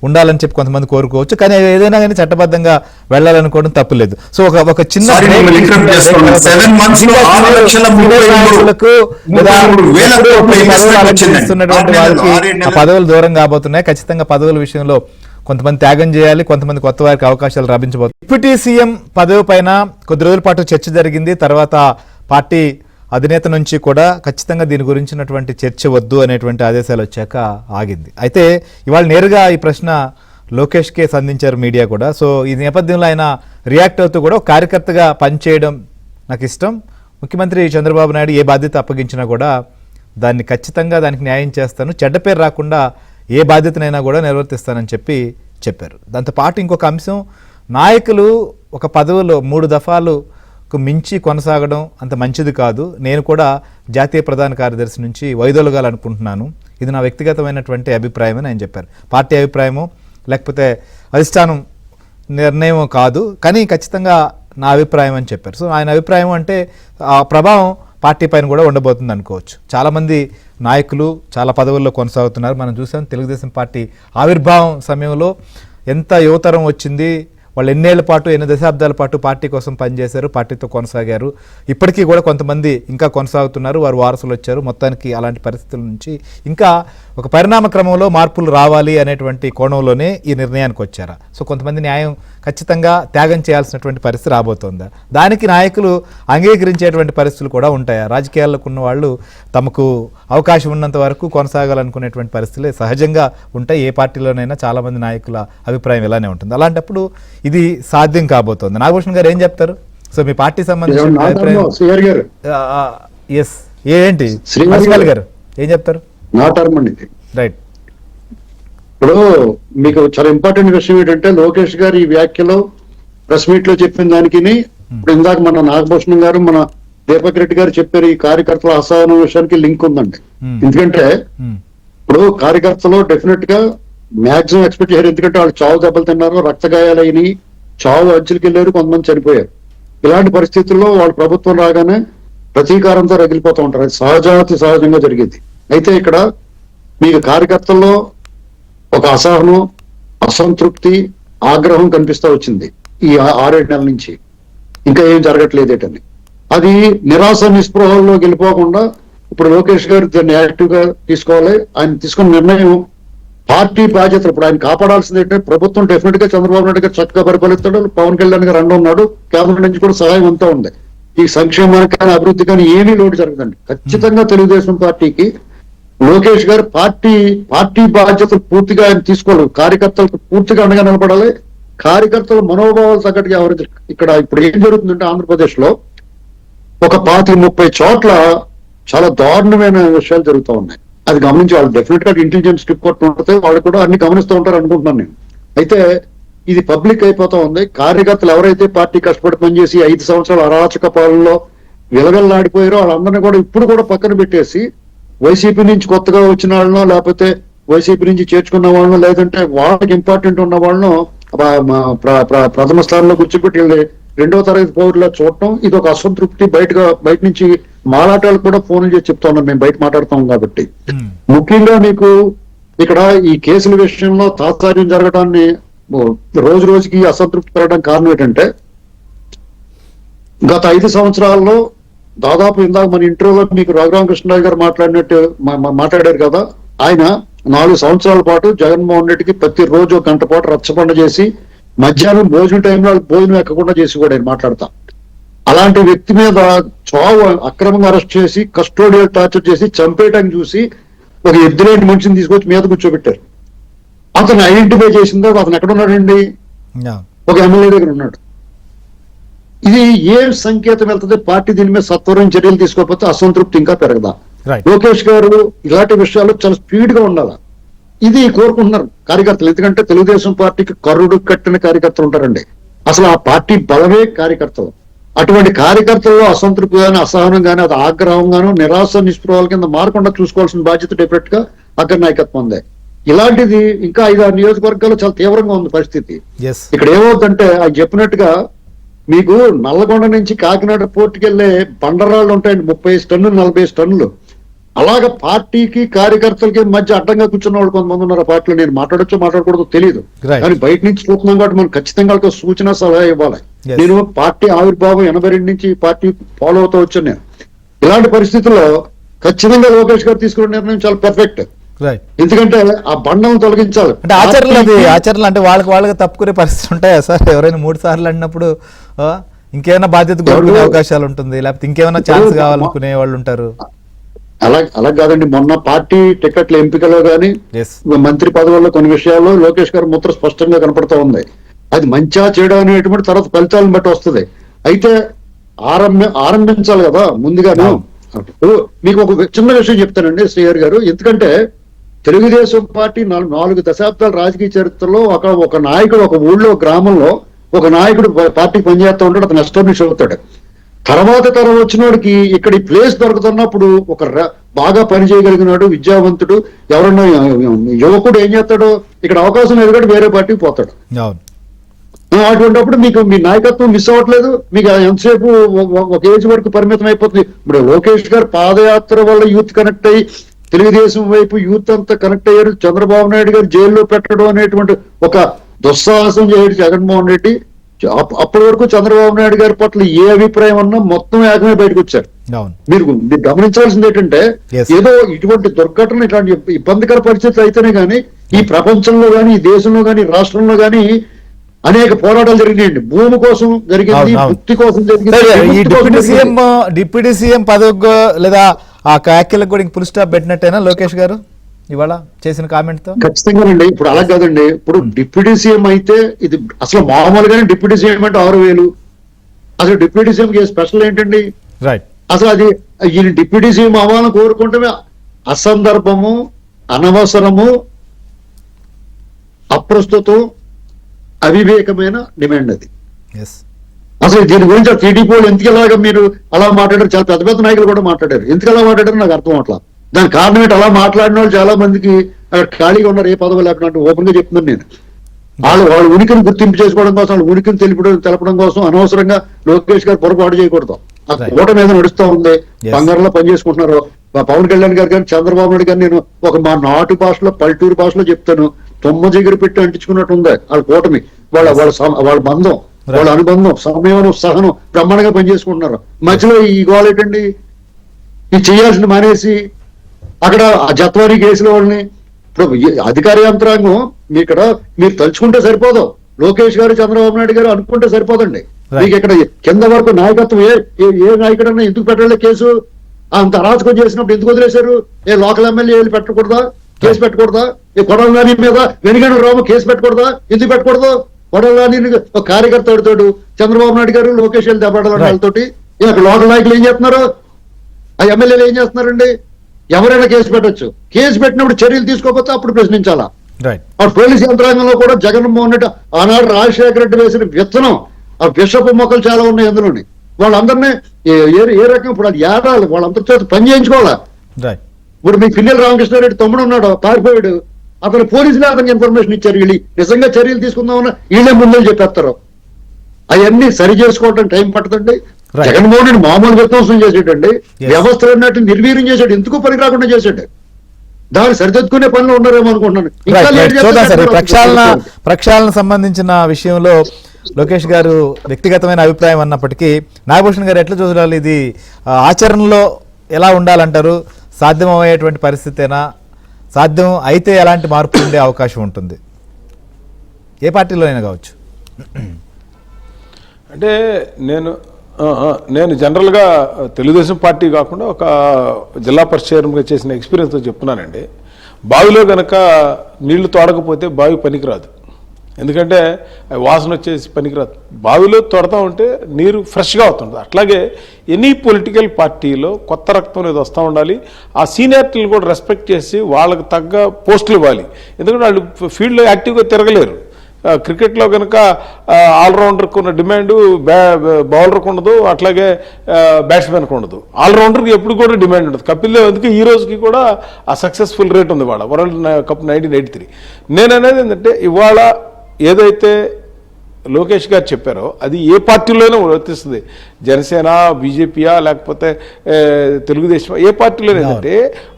ఉండాలని చెప్పి కొంతమంది కోరుకోవచ్చు, కానీ ఏదైనా కానీ చట్టబద్ధంగా వెళ్ళాలనుకోవడం తప్పులేదు. సో ఒక చిన్న Sorry, నేను interrupt చేస్తున్నాను. 7 months లో 6,33,000 ఇస్తున్నటువంటి వారికి ఆ పదవులు దూరం కాబోతున్నాయి. ఖచ్చితంగా పదవుల విషయంలో కొంతమంది త్యాగం చేయాలి, కొంతమంది కొత్త వారికి అవకాశాలు లభించబోతున్నాయి. డిప్యూటీ సీఎం పదవి పైన కొద్ది రోజుల పాటు చర్చ జరిగింది. తర్వాత పార్టీ అధినేత నుంచి కూడా ఖచ్చితంగా దీని గురించినటువంటి చర్చ వద్దు అనేటువంటి ఆదేశాలు వచ్చాక ఆగింది. అయితే ఇవాళ నేరుగా ఈ ప్రశ్న లోకేష్కే సంధించారు మీడియా కూడా. సో ఈ నేపథ్యంలో ఆయన రియాక్ట్ అవుతూ కూడా ఒక కార్యకర్తగా పనిచేయడం నాకు ఇష్టం, ముఖ్యమంత్రి చంద్రబాబు నాయుడు ఏ బాధ్యత అప్పగించినా కూడా దాన్ని ఖచ్చితంగా దానికి న్యాయం చేస్తాను, చెడ్డ పేరు రాకుండా ఏ బాధ్యతనైనా కూడా నిర్వర్తిస్తానని చెప్పారు. దాంతోపాటు ఇంకొక అంశం, నాయకులు ఒక పదవిలో 3 దఫాలకు మించి కొనసాగడం అంత మంచిది కాదు, నేను కూడా జాతీయ ప్రధాన కార్యదర్శి నుంచి వైదొలగాలనుకుంటున్నాను, ఇది నా వ్యక్తిగతమైనటువంటి అభిప్రాయం అని ఆయన చెప్పారు. పార్టీ అభిప్రాయము లేకపోతే అధిష్టానం నిర్ణయం కాదు, కానీ ఖచ్చితంగా నా అభిప్రాయం అని చెప్పారు. సో ఆయన అభిప్రాయం అంటే ఆ ప్రభావం పార్టీ పైన కూడా ఉండబోతుంది అనుకోవచ్చు. చాలామంది నాయకులు చాలా పదవుల్లో కొనసాగుతున్నారు. మనం చూసాం తెలుగుదేశం పార్టీ ఆవిర్భావం సమయంలో ఎంత యువతరం వచ్చింది, వాళ్ళు ఎన్నేళ్ల పాటు, ఎన్ని దశాబ్దాల పాటు పార్టీ కోసం పనిచేశారు, పార్టీతో కొనసాగారు. ఇప్పటికీ కూడా కొంతమంది ఇంకా కొనసాగుతున్నారు, వారు వారసులు వచ్చారు. మొత్తానికి అలాంటి పరిస్థితుల నుంచి ఇంకా ఒక పరిణామ క్రమంలో మార్పులు రావాలి అనేటువంటి కోణంలోనే ఈ నిర్ణయానికి వచ్చారా? సో కొంతమంది న్యాయం ఖచ్చితంగా త్యాగం చేయాల్సినటువంటి పరిస్థితి రాబోతోందా? దానికి నాయకులు అంగీకరించేటువంటి పరిస్థితులు కూడా ఉంటాయా? రాజకీయాల్లో ఉన్న వాళ్ళు తమకు అవకాశం ఉన్నంత వరకు కొనసాగాలనుకునేటువంటి పరిస్థితులే సహజంగా ఉంటాయి. ఏ పార్టీలోనైనా చాలామంది నాయకుల అభిప్రాయం ఇలానే ఉంటుంది. అలాంటిప్పుడు ఇది సాధ్యం కాబోతోంది. నాగభూషణ్ గారు ఏం చెప్తారు? సో మీ పార్టీ సంబంధించిన అభిప్రాయం ఏంటి? శ్రీనివాస్ గారు ఏం చెప్తారు? నా టర్మ్ అండి ఇది. రైట్. ఇప్పుడు మీకు చాలా ఇంపార్టెంట్ విషయం ఏంటంటే, లోకేష్ గారు ఈ వ్యాఖ్యలో ప్రెస్ మీట్ లో చెప్పిన దానికి ఇప్పుడు ఇందాక మన నాగభూషణం గారు, మన దీపక్ రెడ్డి గారు చెప్పారు, ఈ కార్యకర్తల అసహనం విషయానికి లింక్ ఉందండి. ఎందుకంటే ఇప్పుడు కార్యకర్తలు డెఫినెట్ గా మాక్సిమం ఎక్స్పెక్ట్ చేయరు, ఎందుకంటే వాళ్ళు చావు దెబ్బలు తిన్నారు, రక్తగాయాలైన, చావు అంచులకి వెళ్ళారు, కొంతమంది చనిపోయారు. ఇలాంటి పరిస్థితుల్లో వాళ్ళు ప్రభుత్వం రాగానే ప్రతీకారంతో రగిలిపోతూ ఉంటారు. అది సహజంగా జరిగేది. అయితే ఇక్కడ మీకు కార్యకర్తల్లో ఒక అసహనం, అసంతృప్తి, ఆగ్రహం కనిపిస్తూ వచ్చింది ఈ 6-7 నెలల నుంచి. ఇంకా ఏం జరగట్లేదేటని అది నిరాశ నిస్పృహల్లో వెళ్ళిపోకుండా ఇప్పుడు లోకేష్ గారు దాన్ని యాక్టివ్ గా తీసుకోవాలి. ఆయన తీసుకున్న నిర్ణయం పార్టీ బాధ్యతలు. ఇప్పుడు ఆయన కాపాడాల్సింది ఏంటంటే, ప్రభుత్వం డెఫినెట్ గా చంద్రబాబు నాయుడు గారు చక్కగా పరిపాలిస్తాడు, పవన్ కళ్యాణ్ గారు అండ ఉన్నాడు, కేంద్రం నుంచి కూడా సహాయం అంతా ఉంది. ఈ సంక్షేమానికి కానీ అభివృద్ధి కానీ ఏమీ లోటు జరగదండి. ఖచ్చితంగా తెలుగుదేశం పార్టీకి లోకేష్ గారు పార్టీ బాధ్యతలు పూర్తిగా ఆయన తీసుకోలేదు. కార్యకర్తలకు పూర్తిగా అండగా నిలబడాలి. కార్యకర్తల మనోభావాలు తగ్గట్టుగా ఎవరు ఇక్కడ ఇప్పుడు ఏం జరుగుతుందంటే, ఆంధ్రప్రదేశ్ లో ఒక 25-30 చోట్ల చాలా దారుణమైన విషయాలు జరుగుతూ ఉన్నాయి. అది గమనించి వాళ్ళు డెఫినెట్ గా ఇంటెలిజెన్స్ రిపోర్ట్ ఉంటే వాళ్ళు కూడా అన్ని గమనిస్తూ ఉంటారు అనుకుంటున్నాను నేను. అయితే ఇది పబ్లిక్ అయిపోతా ఉంది. కార్యకర్తలు ఎవరైతే పార్టీ కష్టపడి పనిచేసి 5 సంవత్సరాల అరాచక పాలనలో విలగల్లాడిపోయారో వాళ్ళందరినీ కూడా ఇప్పుడు కూడా పక్కన పెట్టేసి వైసీపీ నుంచి కొత్తగా వచ్చిన వాళ్ళనో, లేకపోతే వైసీపీ నుంచి చేర్చుకున్న వాళ్ళనో, లేదంటే వాళ్ళకి ఇంపార్టెంట్ ఉన్న వాళ్ళను ప్రథమ స్థానంలో కూర్చోబెట్టి 2వ తరగతి పౌరులా చూడటం, ఇది ఒక అసంతృప్తి. బయట నుంచి మాట్లాటాలు కూడా ఫోన్లు చేసి చెప్తా ఉన్నాం, మేము బయట మాట్లాడతాం కాబట్టి. ముఖ్యంగా మీకు ఇక్కడ ఈ కేసుల విషయంలో తాత్సార్యం జరగడాన్ని రోజు రోజుకి అసంతృప్తి పెరగడం కారణం ఏంటంటే, గత 5 సంవత్సరాల్లో దాదాపు ఇందాక మన ఇంటర్వ్యూలో మీకు రఘురామకృష్ణరాజు గారు మాట్లాడారు కదా, ఆయన 4 సంవత్సరాల పాటు జగన్మోహన్ రెడ్డికి ప్రతిరోజు 1 గంట పాటు రచ్చబండ చేసి మధ్యాహ్నం భోజనం టైంలో భోజనం ఎక్కకుండా చేసి కూడా ఆయన మాట్లాడతా. అలాంటి వ్యక్తి మీద చావు అక్రమంగా అరెస్ట్ చేసి కస్టోడియల్ టార్చర్ చేసి చంపేయటానికి చూసి ఒక ఎద్దులేని మనిషిని తీసుకొచ్చి మీద కూర్చోబెట్టారు. అతను ఐడెంటిఫై చేసిందో అతను ఎక్కడ ఉన్నాడండి? ఒక ఎమ్మెల్యే దగ్గర ఉన్నాడు. ఇది ఏం సంకేతం వెళ్తుంది? పార్టీ దీని మీద సత్వరం చర్యలు తీసుకోకపోతే అసంతృప్తి ఇంకా పెరగదా? లోకేష్ గారు ఇలాంటి విషయాలు చాలా స్పీడ్ గా ఉండాలి. ఇది కోరుకుంటున్నారు కార్యకర్తలు. ఎందుకంటే తెలుగుదేశం పార్టీకి కర్రుడు కట్టిన కార్యకర్తలు ఉంటారండి. అసలు ఆ పార్టీ బలమే కార్యకర్తలు. అటువంటి కార్యకర్తల్లో అసంతృప్తి గానీ, అసహనం గానీ, అది ఆగ్రహం గాను, నిరాశ నిస్పృహాల కింద మారకుండా చూసుకోవాల్సిన బాధ్యత డెఫినెట్ గా అగ్ర నాయకత్వం ఉంది. ఇలాంటిది ఇంకా 5-6 నియోజకవర్గాల్లో చాలా తీవ్రంగా ఉంది పరిస్థితి. ఇక్కడ ఏమవుతుందంటే ఆయన చెప్పినట్టుగా మీకు నల్లగొండ నుంచి కాకినాడ పోర్టుకి వెళ్ళే బండరాళ్ళు ఉంటాయండి, 30 టన్నులు 40 టన్నులు. అలాగ పార్టీకి కార్యకర్తలకి మధ్య అడ్డంగా కూర్చున్న వాళ్ళు కొంతమంది ఉన్నారు ఆ పార్టీలో. నేను మాట్లాడొచ్చో మాట్లాడకూడదో తెలియదు, Right. కానీ బయట నుంచి చూస్తున్నాం కాబట్టి మనం ఖచ్చితంగా వాళ్ళతో సూచన సలహా ఇవ్వాలి. Yes. నేను పార్టీ ఆవిర్భావం 82 నుంచి పార్టీ ఫాలో అవుతూ వచ్చాను నేను. ఇలాంటి పరిస్థితుల్లో ఖచ్చితంగా లోకేష్ గారు తీసుకున్న నిర్ణయం చాలా పర్ఫెక్ట్. రైట్. ఎందుకంటే ఆ బండలను తొలగించాలి. అంటే ఆచరణలు అంటే వాళ్ళకి తప్పుకునే పరిస్థితి ఉంటాయా సార్? ఎవరైనా 3 సార్లు అన్నప్పుడు ఇంకేమైనా బాధ్యత కోరుకునే అవకాశాలు ఉంటుంది, లేకపోతే ఇంకేమైనా ఛాన్స్ కావాలనుకునే వాళ్ళు ఉంటారు. అలా కాదండి, మొన్న పార్టీ టికెట్ల ఎంపికలో గానీ Yes. మంత్రి పదవుల్లో కొన్ని విషయాల్లో లోకేష్ గారు ముద్ర స్పష్టంగా కనపడుతూ ఉంది. అది మంచిగా చేయడం అనేటువంటి తర్వాత ఫలితాలను బట్టి వస్తుంది. అయితే ఆరంభించాలి కదా ముందుగాను. మీకు ఒక చిన్న విషయం చెప్తానండి శ్రీహరి గారు. ఎందుకంటే తెలుగుదేశం పార్టీ 4 దశాబ్దాల రాజకీయ చరిత్రలో ఒక నాయకుడు ఒక ఊళ్ళో గ్రామంలో ఒక నాయకుడు పార్టీకి పనిచేస్తూ ఉంటాడు, అతను ఎస్టాబ్లిష్ అవుతాడు. తర్వాత తరం వచ్చినోడికి ఇక్కడ ఈ ప్లేస్ దొరుకుతున్నప్పుడు బాగా పని చేయగలిగినాడు విద్యావంతుడు ఎవరన్నా యువకుడు ఏం చేస్తాడో ఇక్కడ అవకాశం ఎదుగుడు వేరే పార్టీకి పోతాడు. అటువంటిప్పుడు మీకు మీ నాయకత్వం మిస్ అవ్వట్లేదు, మీకు ఎంతసేపు ఒక ఏజ్ వరకు పరిమితం అయిపోతుంది. ఇప్పుడు లోకేష్ గారు పాదయాత్ర వల్ల యూత్ కనెక్ట్ అయ్యి తెలుగుదేశం వైపు యూత్ అంతా కనెక్ట్ అయ్యారు. చంద్రబాబు నాయుడు గారు జైల్లో పెట్టడం అనేటువంటి ఒక దుస్సాహసం చేయడు జగన్మోహన్ రెడ్డి. అప్పటి వరకు చంద్రబాబు నాయుడు గారి పట్ల ఏ అభిప్రాయం ఉన్నా మొత్తం ఏకమే బయటకు వచ్చారు. మీరు గమనించాల్సింది ఏంటంటే ఏదో ఇటువంటి దుర్ఘటన ఇట్లాంటి ఇబ్బందికర పరిస్థితులు అయితేనే గానీ ఈ ప్రపంచంలో గానీ ఈ దేశంలో గానీ రాష్ట్రంలో గానీ అనేక పోరాటాలు జరిగినాయండి. భూమి కోసం జరిగింది, ముక్తి కోసం జరిగింది. డిప్యూటీ సీఎం పదవి లేదా ఆ వ్యాఖ్యలకు కూడా ఫుల్ స్టాప్ పెట్టినట్టేనా లోకేష్ గారు ఇవాళ చేసిన కామెంట్ తో? ఖచ్చితంగానండి. ఇప్పుడు అలా కాదండి, ఇప్పుడు డిప్యూటీ సీఎం అయితే ఇది అసలు మామూలుగానే డిప్యూటీ సీఎం అంటే 6,000. అసలు డిప్యూటీ సీఎం స్పెషల్ ఏంటండి? రైట్. అసలు అది ఈయన డిప్యూటీ సీఎం అవ్వాలని కోరుకుంటే అసందర్భము, అనవసరము, అప్రస్తుతం, అవివేకమైన డిమాండ్ అది. అసలు దీని గురించి టీడీపీ వాళ్ళు ఎందుకు ఇలాగా మీరు అలా మాట్లాడారు? చాలా పెద్ద పెద్ద నాయకులు కూడా మాట్లాడారు. ఎందుకు అలా మాట్లాడారు నాకు అర్థం అట్లా. దాని కారణం ఏంటి? అలా మాట్లాడిన వాళ్ళు చాలా మందికి అక్కడ ఖాళీగా ఉన్నారు, ఏ పదవి లేకుండా. ఓపెన్ గా చెప్తున్నాను నేను. వాళ్ళ ఉనికిని గుర్తింపు చేసుకోవడం కోసం, వాళ్ళ ఉనికిని తెలపడం కోసం అనవసరంగా లోకేష్ గారు పొరపాటు చేయకూడదు. ఆ కూట మీద నడుస్తూ ఉంది, బంగారంలో పనిచేసుకుంటున్నారు. పవన్ కళ్యాణ్ గారు కానీ చంద్రబాబు నాయుడు గారు నేను మా నాటు భాషలో పల్లెటూరు భాషలో చెప్తాను, తొమ్మ దగ్గర పెట్టి అంటించుకున్నట్టు ఉంది వాళ్ళ కూటమి. వాళ్ళ బంధం, వాళ్ళ అనుబంధం, సమయం, సహనం బ్రహ్మాండంగా పనిచేసుకుంటున్నారు. మధ్యలో ఈ గోలేటండి, ఇది చేయాల్సిన మానేసి అక్కడ ఆ జత్వారీ కేసుల వాళ్ళని ఇప్పుడు అధికార యంత్రాంగం ఇక్కడ మీరు తలుచుకుంటే సరిపోదు. లోకేష్ గారు చంద్రబాబు నాయుడు గారు అనుకుంటే సరిపోదండి. మీకు ఇక్కడ కింద వరకు నాయకత్వం ఏ నాయకుడన్నా ఎందుకు పెట్టాలి కేసు? అంత అరాచకం చేసినప్పుడు ఎందుకు వదిలేశారు? ఏ లోకల్ ఎమ్మెల్యేలు పెట్టకూడదా? కేసు పెట్టకూడదా? ఈ కొడాలి నాని మీద వెనుగండ రాము కేసు పెట్టకూడదా? ఎందుకు పెట్టకూడదు? కొడాలి నాని ఒక కార్యకర్త అడుతాడు, చంద్రబాబు నాయుడు గారు లోకేష్ వెళ్ళి దెబ్బడాలని వాళ్ళతోటి. అక్కడ లోకల్ నాయకులు ఏం చేస్తున్నారు? ఆ ఎమ్మెల్యేలు ఏం చేస్తున్నారండి? ఎవరైనా కేసు పెట్టొచ్చు. కేసు పెట్టినప్పుడు చర్యలు తీసుకోకపోతే అప్పుడు ప్రశ్నించాలా? పోలీస్ యంత్రాంగంలో కూడా జగన్మోహన్ రెడ్డి ఆనాడు రాజశేఖర రెడ్డి వేసిన విత్తనం, ఆ విషపు మొక్కలు చాలా ఉన్నాయి అందులోని. వాళ్ళందరినీ ఏ రకం ఇప్పుడు అది ఏడాలి, వాళ్ళందరి చేత పని చేయించుకోవాలా? ఇప్పుడు మీ పిల్లలు రామకృష్ణారెడ్డి తమ్ముడు ఉన్నాడు, పారిపోయాడు. అతను పోలీసులే అతనికి ఇన్ఫర్మేషన్ ఇచ్చారు. వీళ్ళు నిజంగా చర్యలు తీసుకుందామన్నా వీళ్ళే ముందే చెప్పేస్తారు. అవన్నీ సరి చేసుకోవడం టైం పట్టదండి. జగన్మోహన్ రెడ్డి మామూలు విధ్వంసం చేసేటండి, వ్యవస్థలు నిర్వీర్యం చేశాడు, ఎందుకు పని రాకుండా చేశాడు. దాన్ని సరిదిద్దుకునే పనిలో ఉన్నారేమో అనుకుంటున్నాను. ప్రక్షాళన సంబంధించిన విషయంలో లోకేష్ గారు వ్యక్తిగతమైన అభిప్రాయం అన్నప్పటికీ నాగభూషణ్ గారు ఎట్లా చూడాలి? ఇది ఆచరణలో ఎలా ఉండాలంటారు? సాధ్యమయ్యేటువంటి పరిస్థితేనా? సాధ్యం అయితే ఎలాంటి మార్పు ఉండే అవకాశం ఉంటుంది ఏ పార్టీలో అయినా కావచ్చు? అంటే నేను జనరల్గా తెలుగుదేశం పార్టీ కాకుండా ఒక జిల్లా పరిషత్ చైర్మన్గా చేసిన ఎక్స్పీరియన్స్తో చెప్తున్నానండి. బావిలో కనుక నీళ్లు తోడకపోతే బావి పనికిరాదు, ఎందుకంటే వాసన వచ్చేసి పనికిరాదు. బావిలో తోడతా ఉంటే నీరు ఫ్రెష్గా అవుతుంది. అట్లాగే ఎనీ పొలిటికల్ పార్టీలో కొత్త రక్తం అనేది వస్తూ ఉండాలి. ఆ సీనియారిటీలు కూడా రెస్పెక్ట్ చేసి వాళ్ళకి తగ్గ పోస్టులు ఇవ్వాలి. ఎందుకంటే వాళ్ళు ఫీల్డ్లో యాక్టివ్గా తిరగలేరు. క్రికెట్లో కనుక ఆల్రౌండర్కి ఉన్న డిమాండ్ బౌలర్కి ఉండదు, అట్లాగే బ్యాట్స్మెన్కి ఉండదు. ఆల్రౌండర్కి ఎప్పుడు కూడా డిమాండ్ ఉండదు. కపిల్ దేవ్ అందుకే ఈ రోజుకి కూడా ఆ సక్సెస్ఫుల్ రేట్ ఉంది వాళ్ళ వరల్డ్ కప్ 1983. నేను అనేది ఏంటంటే ఇవాళ ఏదైతే లోకేష్ గారు చెప్పారో అది ఏ పార్టీలోనే వర్తిస్తుంది. జనసేన, బీజేపీయా, లేకపోతే తెలుగుదేశం, ఏ పార్టీలో ఏంటంటే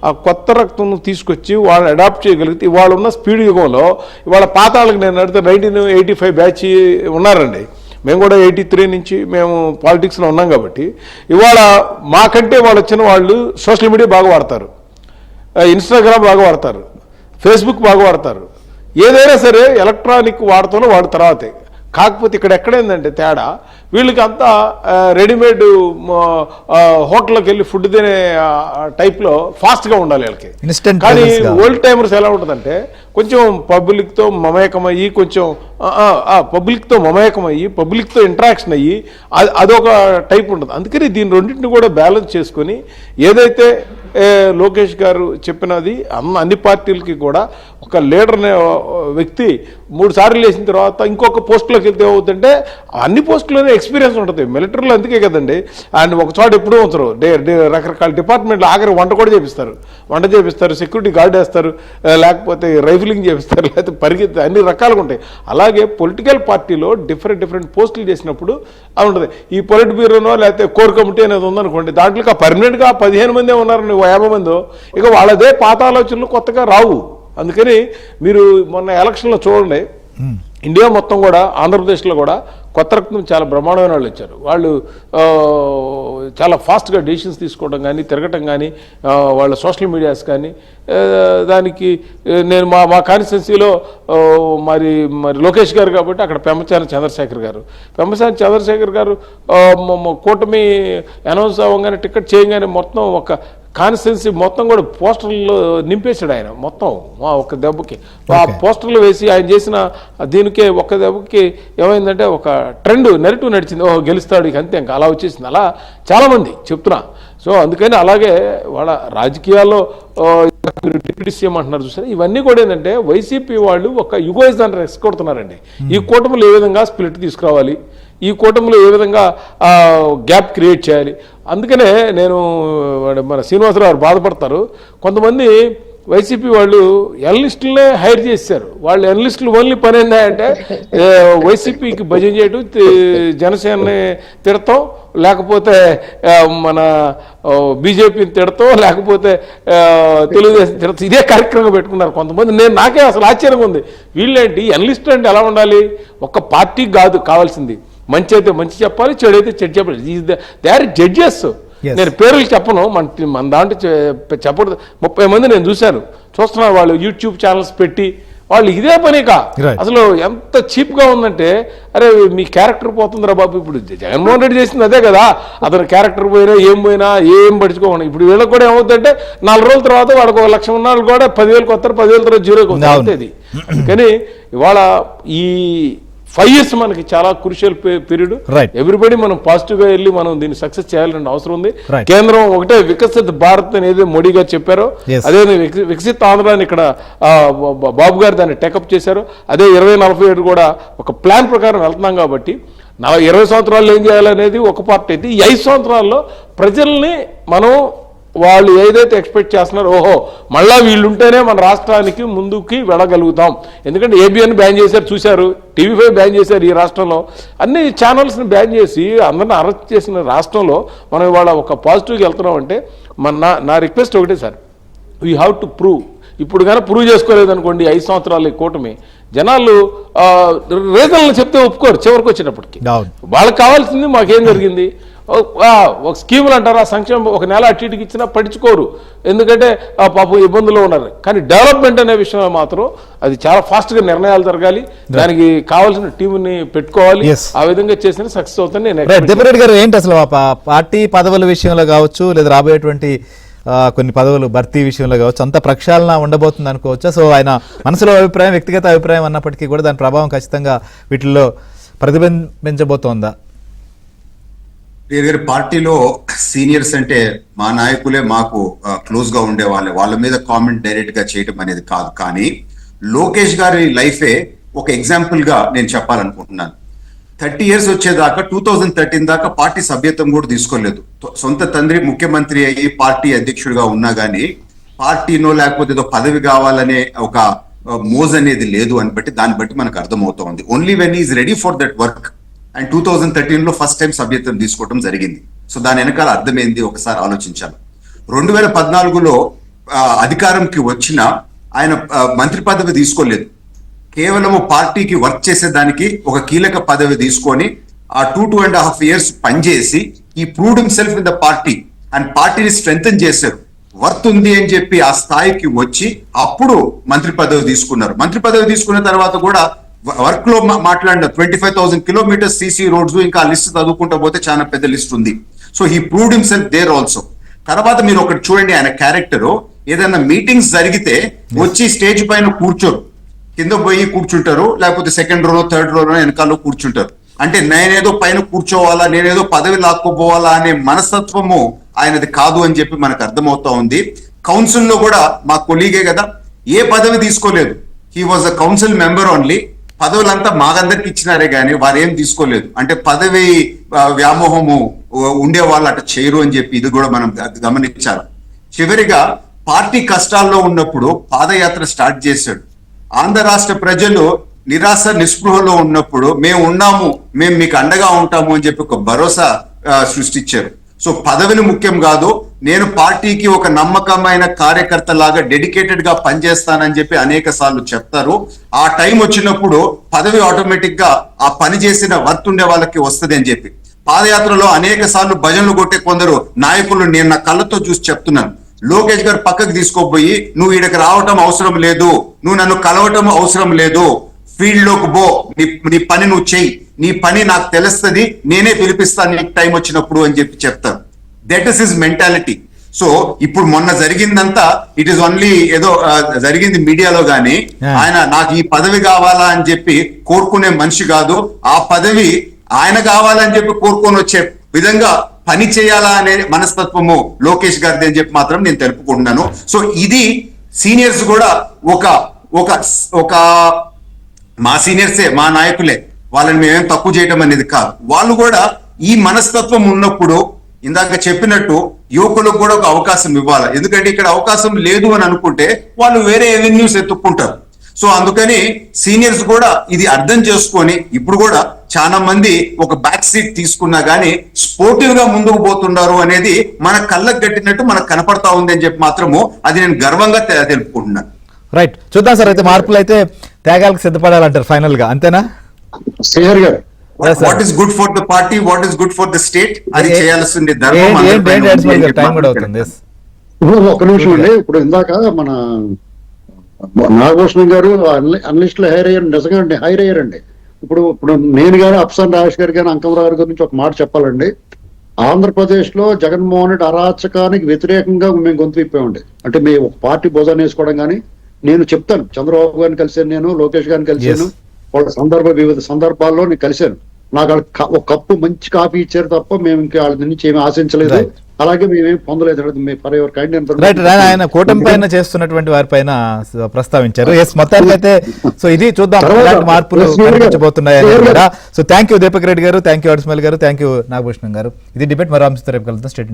ఆ కొత్త రక్తం తీసుకొచ్చి వాళ్ళు అడాప్ట్ చేయగలిగితే ఇవాళ ఉన్న స్పీడ్ యుగంలో ఇవాళ పాతాళ్ళకి నేను అడిగితే 1985 బ్యాచ్ ఉన్నారండి. మేము కూడా 83 నుంచి మేము పాలిటిక్స్లో ఉన్నాం కాబట్టి ఇవాళ మాకంటే వాళ్ళు వచ్చిన వాళ్ళు సోషల్ మీడియా బాగా వాడతారు, ఇన్స్టాగ్రామ్ బాగా వాడతారు, ఫేస్బుక్ బాగా వాడతారు. ఏదైనా సరే ఎలక్ట్రానిక్ వాడతానో వాడి తర్వాతే. కాకపోతే ఇక్కడ ఎక్కడైందంటే తేడా, వీళ్ళకి అంతా రెడీమేడ్ హోటల్కి వెళ్ళి ఫుడ్ తినే టైప్లో ఫాస్ట్గా ఉండాలి వీళ్ళకి. కానీ ఓల్డ్ టైమర్స్ ఎలా ఉంటుందంటే కొంచెం పబ్లిక్తో మమేకమయ్యి, కొంచెం పబ్లిక్తో మమేకమయ్యి, పబ్లిక్తో ఇంటరాక్షన్ అయ్యి అదొక టైప్ ఉంటుంది. అందుకని దీని రెండింటిని కూడా బ్యాలెన్స్ చేసుకొని ఏదైతే లోకేష్ గారు చెప్పినది అన్ని పార్టీలకి కూడా ఒక లీడర్ అనే వ్యక్తి 3 సార్లు వేసిన తర్వాత ఇంకొక పోస్టులోకి వెళ్తే ఏమవుతుందంటే అన్ని పోస్టులోనే ఎక్స్పీరియన్స్ ఉంటుంది. మిలిటరీలో అందుకే కదండి, అండ్ ఒక చోట ఎప్పుడూ ఉంచరు, రకరకాల డిపార్ట్మెంట్లు ఆఖరి వంట కూడా చేపిస్తారు, సెక్యూరిటీ గార్డ్ వేస్తారు, లేకపోతే రైఫిలింగ్ చేపిస్తారు, లేకపోతే పరిగెత్తి అన్ని రకాలుగా ఉంటాయి. అలాగే పొలిటికల్ పార్టీలో డిఫరెంట్ పోస్టులు చేసినప్పుడు అది ఉంటుంది. ఈ పొలిట్ బ్యూరోనో లేకపోతే కోర్ కమిటీ అనేది ఉందనుకోండి, దాంట్లో పర్మనెంట్గా 15 మందే ఉన్నారని 50 మందో, ఇక వాళ్ళదే పాత ఆలోచనలు కొత్తగా రావు. అందుకని మీరు మొన్న ఎలక్షన్లో చూడండి, ఇండియా మొత్తం కూడా, ఆంధ్రప్రదేశ్లో కూడా కొత్త రక్తం చాలా బ్రహ్మాండమైన వాళ్ళు వచ్చారు. వాళ్ళు చాలా ఫాస్ట్గా డెసిషన్స్ తీసుకోవడం కానీ, తిరగటం కానీ, వాళ్ళ సోషల్ మీడియాస్ కానీ, దానికి నేను మా కాన్స్టిట్యున్సీలో మరి లోకేష్ గారు కాబట్టి అక్కడ పెమ్మసాని చంద్రశేఖర్ గారు కూటమి అనౌన్స్ అవ్వగానే, టికెట్ చేయగానే మొత్తం ఒక కాన్స్టిట్యున్సీ మొత్తం కూడా పోస్టర్లు నింపేశాడు ఆయన మొత్తం ఒక దెబ్బకి. ఆ పోస్టర్లు వేసి ఆయన చేసిన దీనికే ఒక్క దెబ్బకి ఏమైందంటే ఒక నెరేటివ్ నడిచింది, ఓహో గెలుస్తాడు ఇక అంతే, ఇంకా అలా వచ్చేసింది. అలా చాలామంది చెప్తున్నా. సో అందుకని అలాగే వాళ్ళ రాజకీయాల్లో డిప్యూటీ సీఎం అంటున్నారు చూసారు, ఇవన్నీ కూడా ఏంటంటే వైసీపీ వాళ్ళు ఒక యుగోయిజాన్ని రెస్కొడుతున్నారండి. ఈ కూటమిలో ఏ విధంగా స్ప్లిట్ తీసుకురావాలి, ఈ కూటమిలో ఏ విధంగా గ్యాప్ క్రియేట్ చేయాలి. అందుకనే నేను మన శ్రీనివాసరావు బాధపడతారు. కొంతమంది వైసీపీ వాళ్ళు ఎనలిస్టులనే హైర్ చేశారు. వాళ్ళు ఎనలిస్టులు ఓన్లీ పని ఏంటంటే వైసీపీకి భజన చేయడం, జనసేనని తిడతాం, లేకపోతే మన బీజేపీని తిడతాం, లేకపోతే తెలుగుదేశం తిడతాం, ఇదే కార్యక్రమం పెట్టుకున్నారు కొంతమంది. నాకే అసలు ఆశ్చర్యంగా ఉంది, వీళ్ళేంటి ఎనలిస్టులు అంటే ఎలా ఉండాలి? ఒక పార్టీకి కాదు కావాల్సింది, మంచి అయితే మంచి చెప్పాలి, చెడు అయితే చెడు చెప్పాలి. They are judges. నేను పేర్లు చెప్పను, మన దాంట్లో చెప్పకూడదు. 30 మంది నేను చూస్తున్నాను వాళ్ళు యూట్యూబ్ ఛానల్స్ పెట్టి వాళ్ళు ఇదే పనికా. అసలు ఎంత చీప్గా ఉందంటే, అరే మీ క్యారెక్టర్ పోతుందిరా బాబు. ఇప్పుడు జగన్మోహన్ రెడ్డి చేసింది అదే కదా, అతను క్యారెక్టర్ పోయినా ఏం పడుచుకోకుండా. ఇప్పుడు వీళ్ళకి కూడా ఏమవుతుందంటే 4 రోజుల తర్వాత వాడికి 1 లక్ష ఉన్నాళ్ళు కూడా 10,000 కొత్తారు, 10,000 తర్వాత 0కి వస్తుంది. కానీ ఇవాళ ఈ 5 years మనకి చాలా క్రూషియల్ పీరియడ్. ఎవ్రీబడి మనం పాజిటివ్గా వెళ్ళి మనం దీన్ని సక్సెస్ చేయాలనే అవసరం ఉంది. కేంద్రం ఒకటే వికసిత్ భారత్ అనేది మోడీ గారు చెప్పారో, అదే వికసిత్ ఆంధ్రాన్ని ఇక్కడ బాబు గారు దాన్ని టేకప్ చేశారు. అదే 2047 కూడా ఒక ప్లాన్ ప్రకారం వెళ్తున్నాం. కాబట్టి 20 సంవత్సరాల్లో ఏం చేయాలనేది ఒక పార్ట్ అయితే, ఈ 5 సంవత్సరాల్లో ప్రజల్ని మనం వాళ్ళు ఏదైతే ఎక్స్పెక్ట్ చేస్తున్నారో, ఓహో మళ్ళా వీళ్ళుంటేనే మన రాష్ట్రానికి ముందుకి వెళ్ళగలుగుతాం. ఎందుకంటే ఏబిఎన్ బ్యాన్ చేశారు చూశారు, TV5 బ్యాన్ చేశారు ఈ రాష్ట్రంలో, అన్ని ఛానల్స్ని బ్యాన్ చేసి అందరిని అరెస్ట్ చేసిన రాష్ట్రంలో మనం ఇవాళ ఒక పాజిటివ్గా వెళ్తున్నాం. అంటే నా రిక్వెస్ట్ ఒకటే sir, we have to prove. ఇప్పుడు కానీ ప్రూవ్ చేసుకోలేదనుకోండి 5 సంవత్సరాలు కూటమి, జనాలు రీజన్లు చెప్తే ఒప్పుకోరు. చివరికి వచ్చేటప్పటికి వాళ్ళకి కావాల్సింది మాకేం జరిగింది, ఒక స్కీములు అంటారు, ఆ సంక్షేమం ఒక నెల అటు ఇటుకి ఇచ్చినా పట్టించుకోరు, ఎందుకంటే పాపం ఇబ్బందులు ఉన్నారు. కానీ డెవలప్మెంట్ అనే విషయంలో మాత్రం అది చాలా ఫాస్ట్గా నిర్ణయాలు జరగాలి, దానికి కావాల్సిన టీంని పెట్టుకోవాలి. ఆ విధంగా చేసిన సక్సెస్ అవుతుంది. నేను గారు ఏంటి అసలు పార్టీ పదవుల విషయంలో కావచ్చు, లేదా రాబోయేటువంటి కొన్ని పదవులు భర్తీ విషయంలో కావచ్చు, అంత ప్రక్షాళన ఉండబోతుంది అనుకోవచ్చా? సో ఆయన మనసులో అభిప్రాయం, వ్యక్తిగత అభిప్రాయం అన్నప్పటికీ కూడా దాని ప్రభావం ఖచ్చితంగా వీటిల్లో ప్రతిబింబించబోతోందా? పార్టీలో సీనియర్స్ అంటే మా నాయకులే మాకు క్లోజ్ గా ఉండే వాళ్ళ మీద కామెంట్ డైరెక్ట్ గా చేయడం అనేది కాదు. కానీ లోకేష్ గారి లైఫే ఒక ఎగ్జాంపుల్ గా నేను చెప్పాలనుకుంటున్నాను. 30 years వచ్చేదాకా 2013 దాకా పార్టీ సభ్యత్వం కూడా తీసుకోలేదు. సొంత తండ్రి ముఖ్యమంత్రి అయ్యి పార్టీ అధ్యక్షుడిగా ఉన్నా గానీ పార్టీనో లేకపోతే ఏదో పదవి కావాలనే ఒక మోజ్ అనేది లేదు అని బట్టి దాన్ని బట్టి మనకు అర్థమవుతోంది. Only when is ready for that work. And 2013లో ఫస్ట్ టైం సభ్యత్వం తీసుకోవడం జరిగింది. సో దాని వెనకాల అర్థమైంది ఒకసారి ఆలోచించాలి. 2014లో అధికారంకి వచ్చిన ఆయన మంత్రి పదవి తీసుకోలేదు. కేవలము పార్టీకి వర్క్ చేసేదానికి ఒక కీలక పదవి తీసుకొని ఆ 2.5 years పనిచేసి ఈ proved himself in the party and పార్టీని స్ట్రెంగ్తన్ చేశారు. వర్త్ ఉంది అని చెప్పి ఆ స్థాయికి వచ్చి అప్పుడు మంత్రి పదవి తీసుకున్నారు. మంత్రి పదవి తీసుకున్న తర్వాత కూడా వర్క్ లో మాట్లాడిన 25,000 kilometers సీసీ రోడ్స్, ఇంకా లిస్ట్ చదువుకుంటూ పోతే చాలా పెద్ద లిస్ట్ ఉంది. So he proved himself there also. తర్వాత మీరు ఒకటి చూడండి, ఆయన క్యారెక్టర్ ఏదైనా మీటింగ్స్ జరిగితే వచ్చి స్టేజ్ పైన కూర్చోరు, కింద పోయి కూర్చుంటారు, లేకపోతే సెకండ్ రోలో థర్డ్ రోలో వెనకాల కూర్చుంటారు. అంటే నేనేదో పైన కూర్చోవాలా, నేనేదో పదవి లాక్కోపోవాలా అనే మనస్తత్వము ఆయనది కాదు అని చెప్పి మనకు అర్థమవుతా ఉంది. కౌన్సిల్లో కూడా మా కొలీగే కదా, ఏ పదవి తీసుకోలేదు. He was a council member only. పదవులంతా మాకందరికి ఇచ్చినారే కానీ వారు ఏం తీసుకోలేదు. అంటే పదవి వ్యామోహము ఉండే వాళ్ళు అట్లా చేయరు అని చెప్పి ఇది కూడా మనం గమనించాలి. చివరిగా పార్టీ కష్టాల్లో ఉన్నప్పుడు పాదయాత్ర స్టార్ట్ చేశాడు. ఆంధ్ర రాష్ట్ర ప్రజలు నిరాశ నిస్పృహలో ఉన్నప్పుడు మేము ఉన్నాము, మేము మీకు అండగా ఉంటాము అని చెప్పి ఒక భరోసా సృష్టించారు. సో పదవిని ముఖ్యం కాదు, నేను పార్టీకి ఒక నమ్మకమైన కార్యకర్త లాగా డెడికేటెడ్ గా పనిచేస్తానని చెప్పి అనేక సార్లు చెప్తారు. ఆ టైం వచ్చినప్పుడు పదవి ఆటోమేటిక్ గా ఆ పని చేసిన వర్త్ ఉండే వాళ్ళకి వస్తుంది అని చెప్పి పాదయాత్రలో అనేక సార్లు భజనలు కొట్టే కొందరు నాయకులు నేను నా కళ్ళతో చూసి చెప్తున్నాను. లోకేష్ గారు పక్కకు తీసుకోపోయి నువ్వు ఈడకి రావటం అవసరం లేదు, నువ్వు నన్ను కలవటం అవసరం లేదు, ఫీల్డ్ లోకి పో, నీ పని నువ్వు చెయ్యి, నీ పని నాకు తెలుస్తుంది, నేనే పిలిపిస్తాను నీకు టైం వచ్చినప్పుడు అని చెప్పి చెప్తారు. That is his mentality. So ఇప్పుడు మొన్న జరిగిందంతా ఇట్ ఈస్ ఓన్లీ ఏదో జరిగింది మీడియాలో గానీ ఆయన నాకు ఈ పదవి కావాలా అని చెప్పి కోరుకునే మనిషి కాదు. ఆ పదవి ఆయన కావాలని చెప్పి కోరుకొని వచ్చే విధంగా పని చేయాలా అనే మనస్తత్వము లోకేష్ గారిది అని చెప్పి మాత్రం నేను తెలుపుకుంటున్నాను. సో ఇది సీనియర్స్ కూడా ఒక ఒక ఒక మా సీనియర్సే, మా నాయకులే, వాళ్ళని మేమేం తక్కువ చేయడం అనేది కాదు. వాళ్ళు కూడా ఈ మనస్తత్వం ఉన్నప్పుడు ఇందాక చెప్పినట్టు యువకులకు కూడా ఒక అవకాశం ఇవ్వాలి. ఎందుకంటే ఇక్కడ అవకాశం లేదు అని అనుకుంటే వాళ్ళు వేరే ఎవెన్యూస్ ఎత్తుక్కుంటారు. సో అందుకని సీనియర్స్ కూడా ఇది అర్థం చేసుకొని ఇప్పుడు కూడా చాలా మంది ఒక బ్యాక్ సీట్ తీసుకున్నా గానీ స్పోర్టివ్ గా ముందుకు పోతున్నారు అనేది మన కళ్ళకు కట్టినట్టు మనకు కనపడతా ఉంది అని చెప్పి మాత్రము అది నేను గర్వంగా తెలుపుకుంటున్నాను. రైట్, చూద్దాం సార్. అయితే మార్పులు అయితే త్యాగాలకు సిద్ధపడాలంటారు ఫైనల్ గా, అంతేనా? శ్రీహరి గారు, what is good for the party, what is good for the state, అది చేయాల్సింది ధర్మం. టైం కూడా అవుతుంది. ఒక నిమిషం అండి. ఇప్పుడు ఇందాక మన నాగభూషణం గారు అనలిస్ట్ లో హైర్ అయ్యారు, నిజంగా హైర్ అయ్యారండి. ఇప్పుడు నేను కానీ అప్సన్ రాజేష్ గారు కానీ అంకమరావు గారి గురించి ఒక మాట చెప్పాలండి. ఆంధ్రప్రదేశ్ లో జగన్మోహన్ రెడ్డి అరాచకానికి వ్యతిరేకంగా మేము గొంతు విప్పామండి. అంటే మీ ఒక పార్టీ భోజనం వేసుకోవడం కానీ, నేను చెప్తాను చంద్రబాబు గారిని కలిసాను, నేను లోకేష్ గారిని కలిసాను, వాళ్ళ వివిధ సందర్భాల్లో నేను కలిశాను. నాకు ఒక కప్పు మంచి కాఫీ ఇచ్చారు తప్ప మేము ఇంకా వాళ్ళ నుంచి ఏమి ఆశించలేదు, అలాగే మేమేం పొందలేదు. ఆయన కూటమి పైన చేస్తున్నటువంటి వారి పైన ప్రస్తావించారు. మొత్తానికి అయితే సో ఇది చూద్దాం మార్పులు కనిపించబోతున్నాయని కూడా. So thank you Deepak Reddy గారు, థ్యాంక్ యూ అడ్స్మల్ గారు, థ్యాంక్ యూ నాగభూషణం గారు. ఇది డిబేట్. మరో అంశంతో రేపు కలుద్దాం. స్టేట్